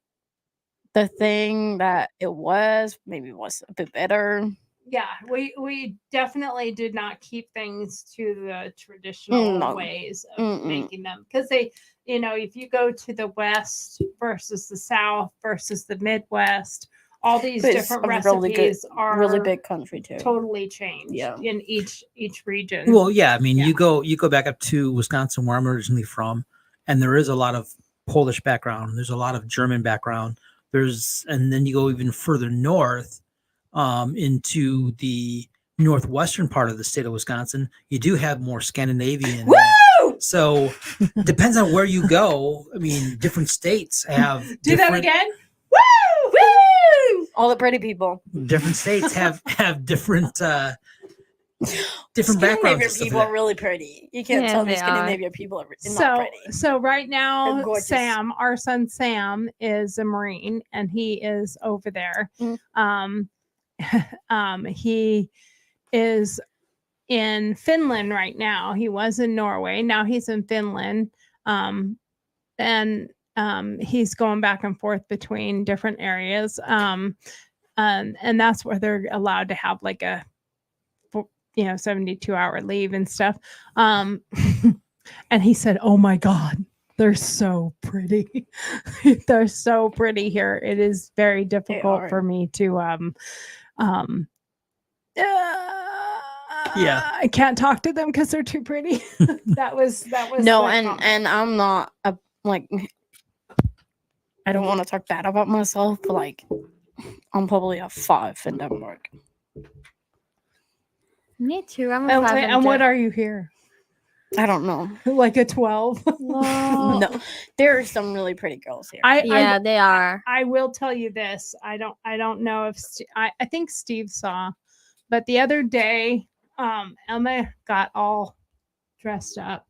thing that it was maybe was a bit better. Yeah, we definitely did not keep things to the traditional No. ways of Mm-mm. making them because they, if you go to the West versus the South versus the Midwest, all these But it's different a really recipes are really big country too. totally changed Yeah. in each region. well, yeah, I mean, Yeah. you go back up to Wisconsin, where I'm originally from, and there is a lot of Polish background. There's a lot of German background. And then you go even further north, into the northwestern part of the state of Wisconsin. You do have more Scandinavian. Woo! So depends on where you go. I mean, different states have Do that different- again. Woo! All the pretty people. Different states have different different backgrounds Scandinavian and stuff people like are that. really pretty. You can't Yeah, tell me they are. Scandinavian people are not pretty. So right now, They're gorgeous. Sam, our son Sam, is a Marine, and he is over there. He is in Finland right now. He was in Norway. Now he's in Finland. And he's going back and forth between different areas. And that's where they're allowed to have like a 72-hour leave and stuff. And he said, "Oh my God, they're so pretty. They're so pretty here. It is very difficult for me to I can't talk to them because they're too pretty." that was No, the and comment. and I'm not like I don't want to talk bad about myself, but like I'm probably a 5 in Denmark. Me too. I'm a 5 and what are you here? I don't know. Like a 12? No, there are some really pretty girls here. Yeah, they are. I will tell you this. I don't know if I think Steve saw, but the other day, Emma got all dressed up,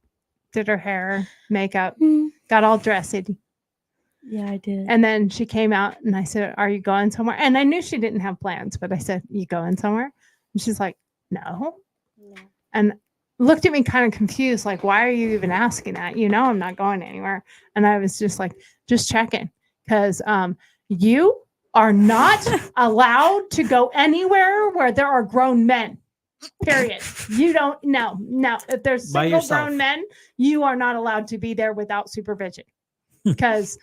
did her hair, makeup, got all dressed. Yeah, I did. And then she came out and I said, "Are you going somewhere?" And I knew she didn't have plans, but I said, "You going somewhere?" And she's like, "No." And looked at me kind of confused, like, "Why are you even asking that? You know I'm not going anywhere." And I was just like, just checking. Because you are not allowed to go anywhere where there are grown men. Period. You don't no. If there's By single yourself. grown men, you are not allowed to be there without supervision. Because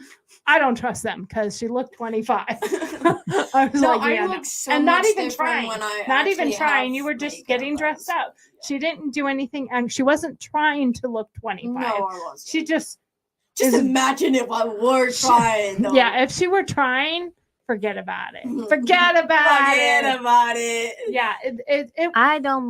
I don't trust them because she looked 25. I was No, like, I yeah, look no. so And not much even different trying. when I Not even actually trying. have You were just makeup getting on. dressed up. She didn't do anything, and she wasn't trying to look 25. No, I wasn't. She just Just is- imagine if I were trying. Though. yeah, if she were trying, forget about it. Forget about it. Yeah, it I don't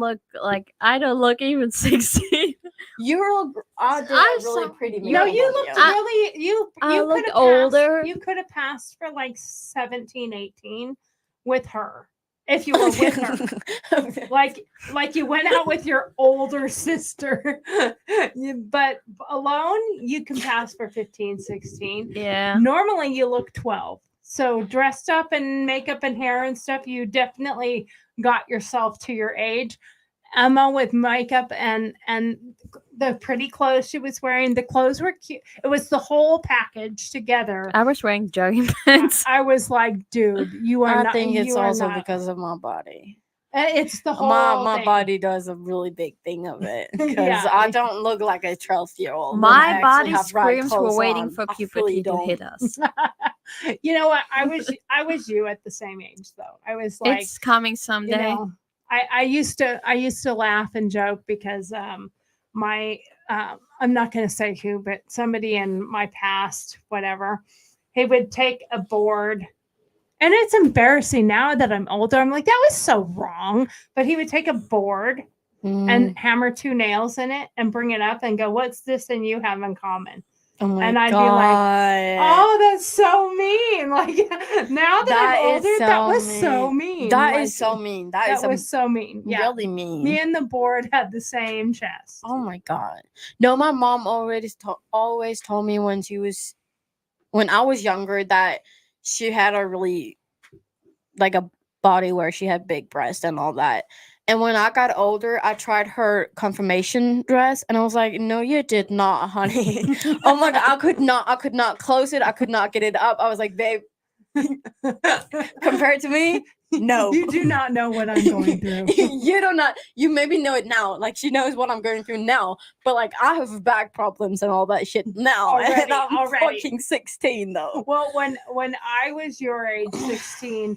look even 16. You're I'm really so- pretty. no, makeup you on looked you. really you I look could have older. You could have passed for like 17, 18 with her if you were with her. like you went out with your older sister. But alone you can pass for 15, 16. Yeah. Normally you look 12. So dressed up and makeup and hair and stuff, you definitely got yourself to your age. Emma with makeup and the pretty clothes she was wearing. The clothes were cute. It was the whole package together. I was wearing jogging pants. I was like, dude, you are not. I think it's you are also not- because of my body. It's the whole My thing. body does a really big thing of it because Yeah. I don't look like a 12-year-old. My body screams we're waiting for puberty to hit us. You know what? I was you at the same age though. I was like, It's coming someday. you know, I used to laugh and joke because my I'm not going to say who, but somebody in my past, whatever, he would take a board. And it's embarrassing now that I'm older. I'm like, that was so wrong. But he would take a board and hammer 2 nails in it and bring it up and go, "What's this and you have in common?" Oh my and I'd God. be like, "Oh, that's so mean." Like now that I'm is older, that so was mean. so mean. That Like, is so mean. That That is was so mean. Yeah. really mean. Me and the board had the same chest. Oh my God. No, my mom always told me when I was younger that she had a really like a body where she had big breasts and all that. And when I got older, I tried her confirmation dress and I was like, "No, you did not, honey." Oh my God, I could not close it. I could not get it up. I was like, "Babe, compared to me, no." You do not know what I'm going through. You maybe know it now. Like she knows what I'm going through now. But like I have back problems and all that shit now. And I'm Already. fucking 16 though. Well, when I was your age, 16,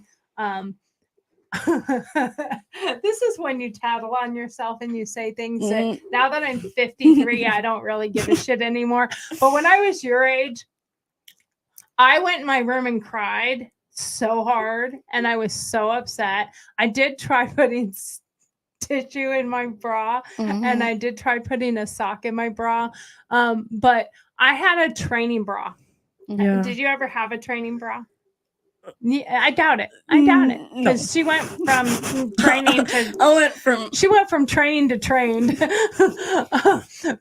this is when you tattle on yourself and you say things that now that I'm 53, I don't really give a shit anymore. But when I was your age, I went in my room and cried so hard and I was so upset. I did try putting tissue in my bra and I did try putting a sock in my bra. But I had a training bra. Yeah. Did you ever have a training bra? Yeah, I doubt it. I doubt it No. because she went from training to I went from training to trained.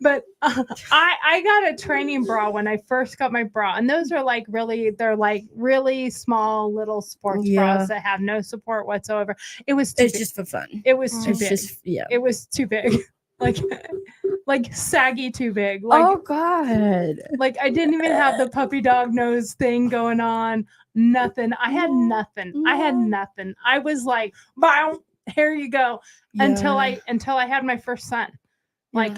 But I got a training bra when I first got my bra, and those are like really small little sports Yeah. bras that have no support whatsoever. It was too it's big. just for fun. It was too It's big. just yeah. It was too big. like saggy too big. Like Oh God. like I didn't even have the puppy dog nose thing going on. Nothing. I had nothing. I had nothing. I was like, "Bow, here you go." Until I had my first son. Like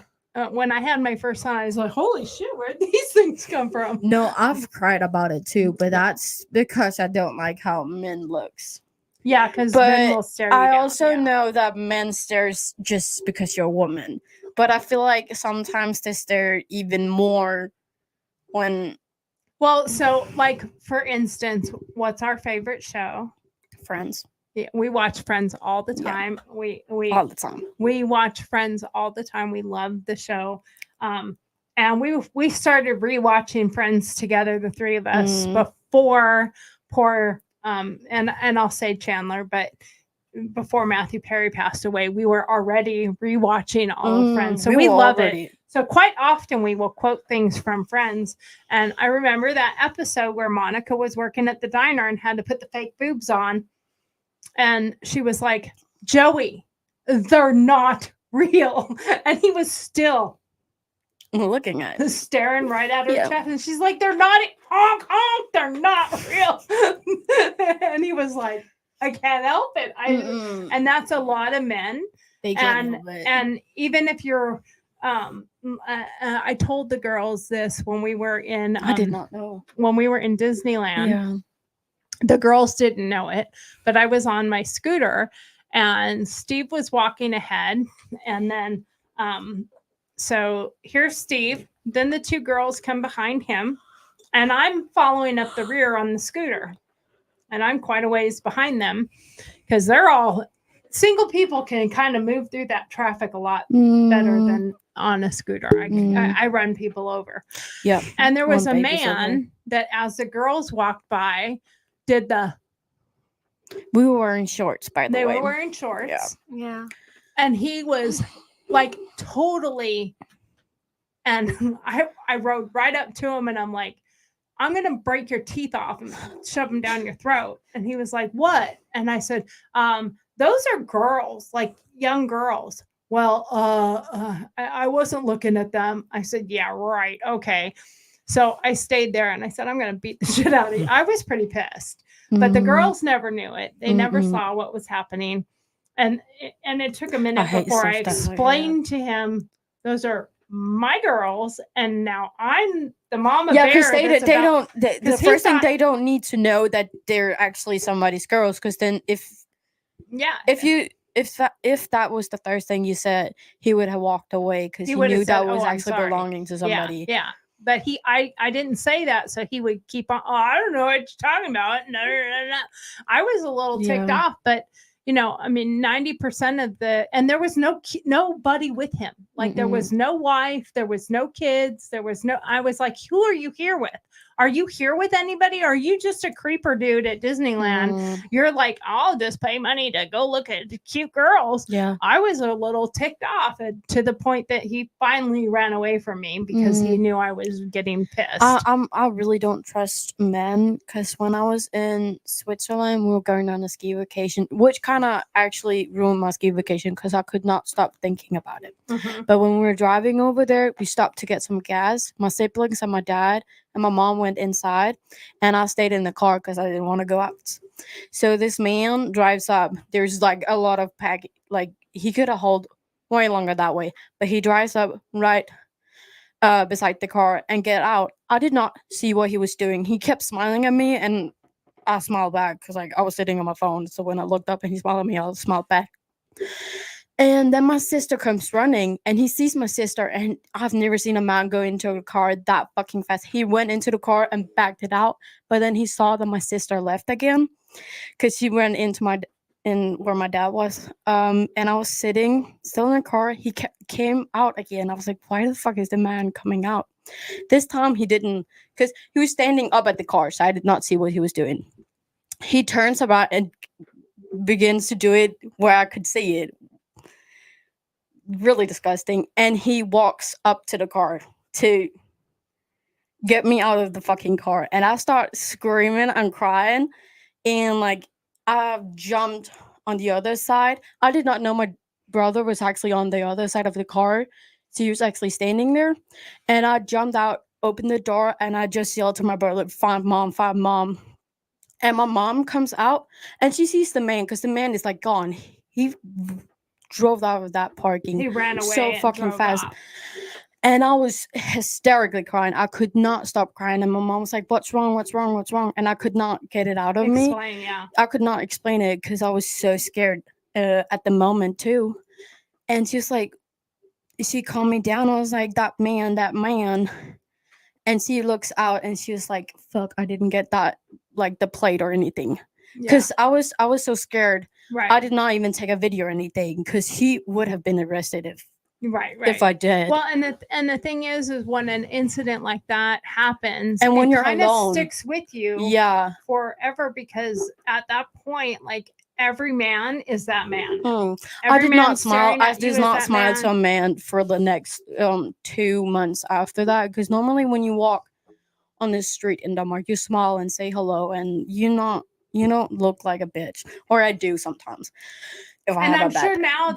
when I had my first son, I was like, "Holy shit, where'd these things come from?" No, I've cried about it too, but that's because I don't like how men looks. Yeah, because But men will stare you I down. also yeah. know that men stares just because you're a woman. But I feel like sometimes they stare even more when Well, so like for instance, what's our favorite show? friends Yeah, we watch Friends all the Yeah. time. We all the time. we watch Friends all the time. We love the show. And we started rewatching Friends together, the three of us, before poor and I'll say Chandler, but before Matthew Perry passed away, we were already rewatching all of Friends. So we love it. So quite often we will quote things from Friends. And I remember that episode where Monica was working at the diner and had to put the fake boobs on. And she was like, "Joey, they're not real." And he was still looking at it. staring right at her Yeah. chest. And she's like, "They're not, honk, honk, they're not real." And he was like, "I can't help it." And that's a lot of men. They can't help it. And even if you're, I told the girls this when we were in, I did not know. when we were in Disneyland. Yeah. The girls didn't know it, but I was on my scooter and Steve was walking ahead. And then, so here's Steve. Then the two girls come behind him and I'm following up the rear on the scooter. And I'm quite a ways behind them because they're all single people can kind of move through that traffic a lot better than on a scooter. I run people over. Yeah. And there was a man that as the girls walked by, did the we were wearing shorts by the way. They were wearing shorts. Yeah. And he was like totally and I rode right up to him and I'm like, "I'm gonna break your teeth off and shove them down your throat." And he was like, "What?" And I said, "Those are girls, like young girls." "Well, I wasn't looking at them." I said, "Yeah, right. Okay." So I stayed there and I said, "I'm going to beat the shit out of you." I was pretty pissed, but the girls never knew it. They never saw what was happening. And it took a minute before I explained to him, "Those are my girls. And now I'm the mama bear." Because the first thing they don't need to know that they're actually somebody's girls. Because then if that was the first thing you said, he would have walked away because he knew that was actually belonging to somebody. Yeah. But I didn't say that, so he would keep on. "Oh, I don't know what you're talking about." No. I was a little ticked off, but I mean, 90% of and there was nobody with him. Like there was no wife, there was no kids, I was like, "Who are you here with? Are you here with anybody? Or are you just a creeper dude at Disneyland?" You're like, "I'll just pay money to go look at the cute girls." Yeah. I was a little ticked off to the point that he finally ran away from me because he knew I was getting pissed. I really don't trust men because when I was in Switzerland, we were going on a ski vacation, which kind of actually ruined my ski vacation because I could not stop thinking about it. But when we were driving over there, we stopped to get some gas. My siblings and my dad and my mom went inside, and I stayed in the car because I didn't want to go out. So this man drives up. There's like a lot of like he could have held way longer that way, but he drives up right beside the car and get out. I did not see what he was doing. He kept smiling at me, and I smiled back because like I was sitting on my phone. So when I looked up and he smiled at me, I smiled back. And then my sister comes running and he sees my sister, and I've never seen a man go into a car that fucking fast. He went into the car and backed it out, but then he saw that my sister left again because she went into where my dad was. And I was sitting still in the car. He came out again. I was like, why the fuck is the man coming out? This time he didn't, because he was standing up at the car, so I did not see what he was doing. he turns about and begins to do it where I could see it. Really disgusting. And he walks up to the car to get me out of the fucking car. And I start screaming and crying. And like I jumped on the other side. I did not know my brother was actually on the other side of the car. So he was actually standing there. And I jumped out, opened the door, and I just yelled to my brother, "Find mom, find mom." And my mom comes out and she sees the man because the man is like gone. He drove out of that parking He ran away so and fucking drove fast. off. And I was hysterically crying. I could not stop crying. And my mom was like, "What's wrong? What's wrong? What's wrong?" And I could not get it out of me. Explain, yeah. I could not explain it because I was so scared at the moment, too. And she was like, she calmed me down. I was like, that man, that man. And she looks out and she was like, "Fuck, I didn't get that, like the plate or anything." Yeah. Because I was so scared. Right. I did not even take a video or anything because he would have been arrested Right. if I did. Well, and the thing is when an incident like that happens, And when it you're kind of alone. sticks with you Yeah. forever, because at that point, like, every man is that man. I did man not smile. staring I at you did is not that smile man. to a man for the next 2 months after that. Because normally when you walk on the street in Denmark, you smile and say hello, and you don't look like a bitch. Or I do sometimes. If I And have I'm a bad sure day. now But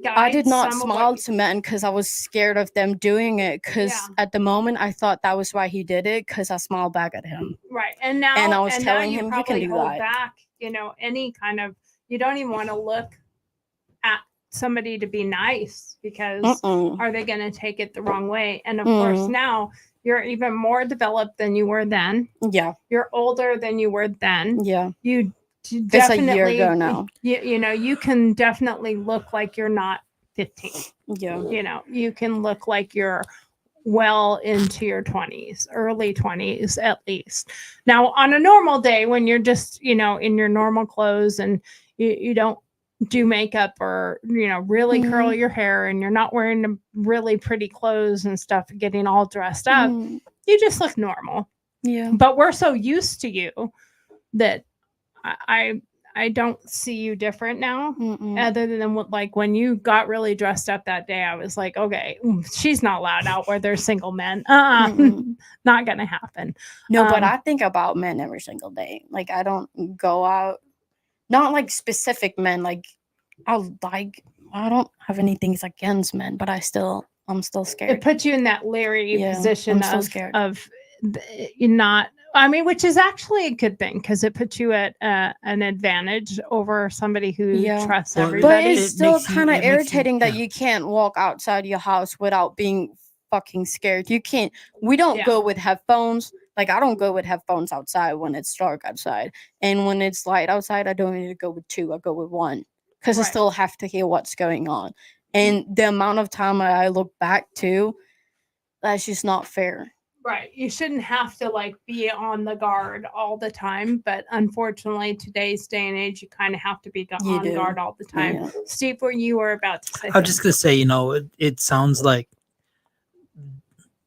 that I did guides not some of smile what to men because I was scared of them doing it. Because Yeah. at the moment, I thought that was why he did it. Because I smiled back at him. Right. And now And I was now telling you him, "You probably can do hold that." back, any kind of, you don't even want to look at somebody to be nice, because Mm-mm. are they going to take it the wrong way? And of course, Mm. now you're even more developed than you were then. Yeah, You're older than you were then. yeah. You It's a year definitely ago now. you can definitely look like you're not 15. Yeah. You can look like you're well into your 20s, early 20s at least. Now, on a normal day, when you're just, in your normal clothes, and you don't do makeup, or, really curl your hair, and you're not wearing the really pretty clothes and stuff, getting all dressed up, you just look normal. Yeah. But we're so used to you that I don't see you different now. Other than like when you got really dressed up that day, I was like, okay, she's not allowed out where there's single men. Not gonna happen. No, but I think about men every single day. Like I don't go out, not like specific men. Like I don't have anything against men, but I'm still It scared. puts you in that leery Yeah, position I'm so of scared. you're not. I mean, which is actually a good thing, because it puts you at an advantage over somebody who Yeah. trusts Well, everybody. But it's It still makes you- kind of it makes you- irritating that yeah. you can't walk outside your house without being fucking scared. You can't. We don't Yeah. go with headphones. Like I don't go with headphones outside when it's dark outside, and when it's light outside, I don't need to go with two. I go with one because I Right. still have to hear what's going on. And the amount of time I look back to, that's just not fair. Right. You shouldn't have to like be on the guard all the time, but unfortunately, today's day and age, you kind of have to be You on do. guard all the time. Yeah. Steve, what you were about to say? I was just gonna say, it sounds like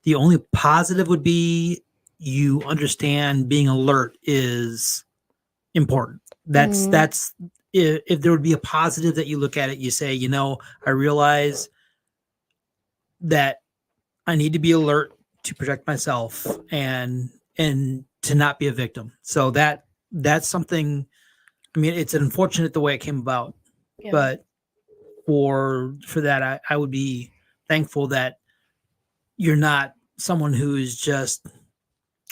the only positive would be you understand being alert is important. That's Mhm. that's if there would be a positive that you look at it, you say, I realize that I need to be alert to protect myself and to not be a victim. So that's something. I mean, it's unfortunate the way it came about, Yeah. but for that, I would be thankful that you're not someone who is just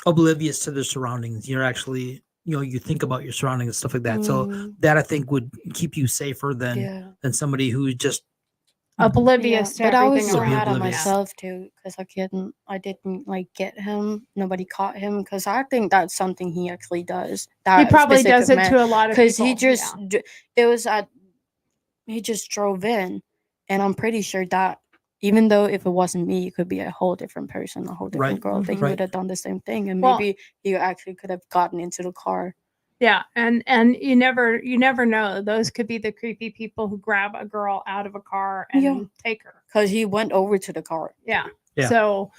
oblivious to their surroundings. You're actually, you think about your surroundings and stuff like that. So Mhm. that I think would keep you safer Yeah. than somebody who just Oblivious to but I was everything so around. mad at Oblivious. myself too because I didn't like get him. Nobody caught him because I think that's something he actually does. He That probably specific does it man, to a lot of people. because he just it was he just drove in, and I'm pretty sure that even though if it wasn't me, it could be a whole different person, a whole different Right. girl, that he Right. would have done the same thing, and Well- maybe he actually could have gotten into the car. Yeah, and you never know. Those could be the creepy people who grab a girl out of a car and Yeah. take her. Because he went over to the car. Yeah. Yeah. So,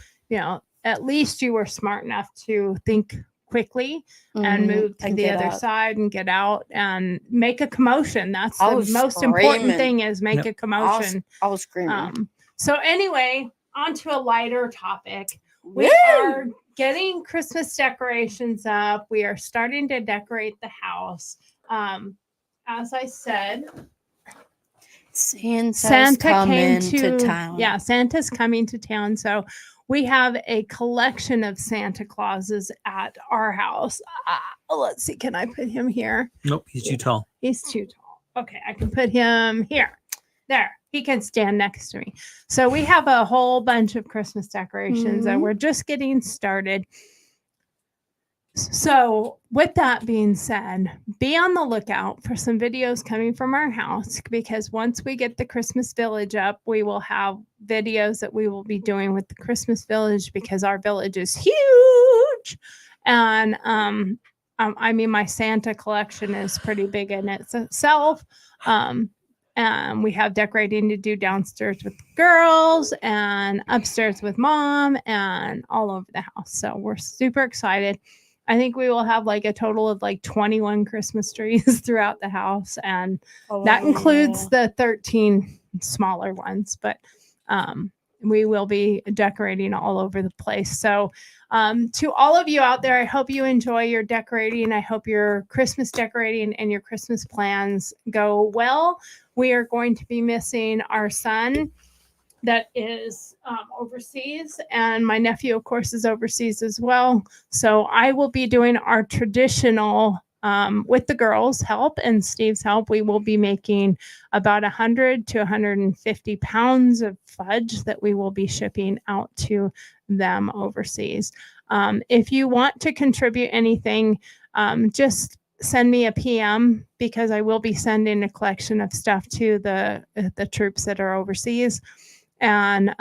at least you were smart enough to think quickly and move to and the get other out. side and get out and make a commotion. That's I the was most important screaming. thing is make Yep. a commotion. I was screaming. So anyway, on to a lighter topic. We Woo! are getting Christmas decorations up. We are starting to decorate the house. As I said, Santa's coming to town. Yeah, Santa's coming to town. So we have a collection of Santa Clauses at our house. Let's see, can I put him here? Nope, he's too tall. He's too tall. Okay, I can put him here. There, he can stand next to me. So we have a whole bunch of Christmas decorations and we're just getting started. So, with that being said, be on the lookout for some videos coming from our house because once we get the Christmas village up, we will have videos that we will be doing with the Christmas village because our village is huge. And I mean, my Santa collection is pretty big in itself. And we have decorating to do downstairs with the girls and upstairs with mom and all over the house. So we're super excited. I think we will have like a total of like 21 Christmas trees throughout the house. And that includes the 13 smaller ones, but we will be decorating all over the place. So to all of you out there, I hope you enjoy your decorating. I hope your Christmas decorating and your Christmas plans go well. We are going to be missing our son that is overseas, and my nephew, of course, is overseas as well. So I will be doing our traditional, with the girls' help and Steve's help, we will be making about 100 to 150 pounds of fudge that we will be shipping out to them overseas. If you want to contribute anything, just send me a PM because I will be sending a collection of stuff to the troops that are overseas. And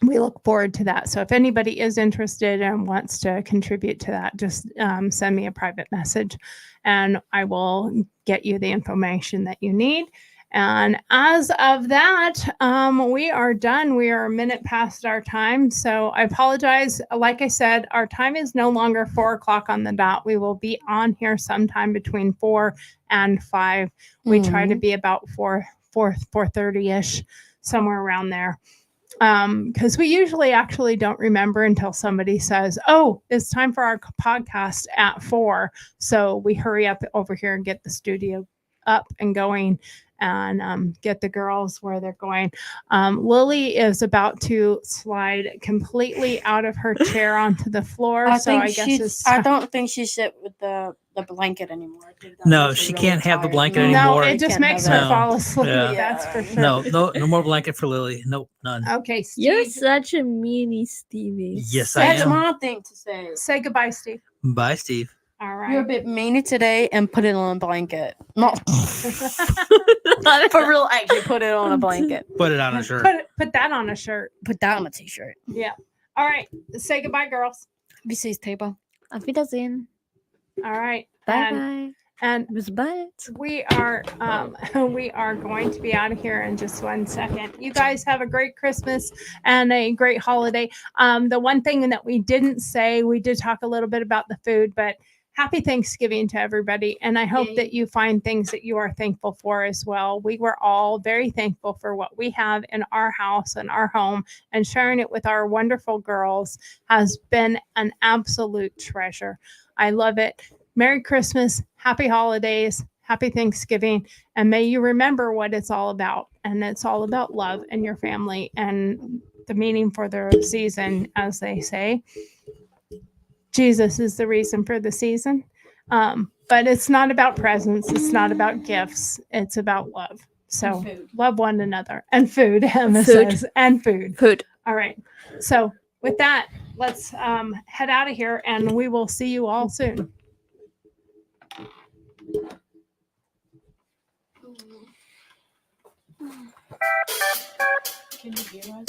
we look forward to that. So if anybody is interested and wants to contribute to that, just send me a private message and I will get you the information that you need. And as of that, we are done. We are a minute past our time. So I apologize. Like I said, our time is no longer 4 o'clock on the dot. We will be on here sometime between 4 and 5. We try to be about 4:30-ish. Somewhere around there. Because we usually actually don't remember until somebody says, oh, it's time for our podcast at 4. So we hurry up over here and get the studio up and going and get the girls where they're going. Lily is about to slide completely out of her chair onto the floor. I don't think she sit with the blanket anymore. I think that No, makes her she really can't have the tired. blanket No, anymore. it just Can't makes have her that. fall asleep. Yeah. That's for sure. No more blanket for Lily. Nope, none. Okay, Steve. You're such a meanie, Stevie. Yes, I That's am. my thing to say. Say goodbye, Steve. Bye, Steve. All You're a right. bit meanie today and put it on a blanket. Not for real, actually put it on a blanket. Put it on a shirt. Put that on a shirt. Put that on a t-shirt. Yeah. All right. Say goodbye, girls. This table. Auf Wiedersehen. All right. Bye bye. And Bis bald. we are going to be out of here in just 1 second. You guys have a great Christmas and a great holiday. The one thing that we didn't say, we did talk a little bit about the food, but happy Thanksgiving to everybody. And I hope that you find things that you are thankful for as well. We were all very thankful for what we have in our house and our home, and sharing it with our wonderful girls has been an absolute treasure. I love it. Merry Christmas, happy holidays, happy Thanksgiving, and may you remember what it's all about. And it's all about love and your family and the meaning for the season, as they say. Jesus is the reason for the season. But it's not about presents. It's not about gifts. It's about love. So love one another. And food, Emma says. And food. Food. All right. So with that, let's head out of here and we will see you all soon. Can you hear us?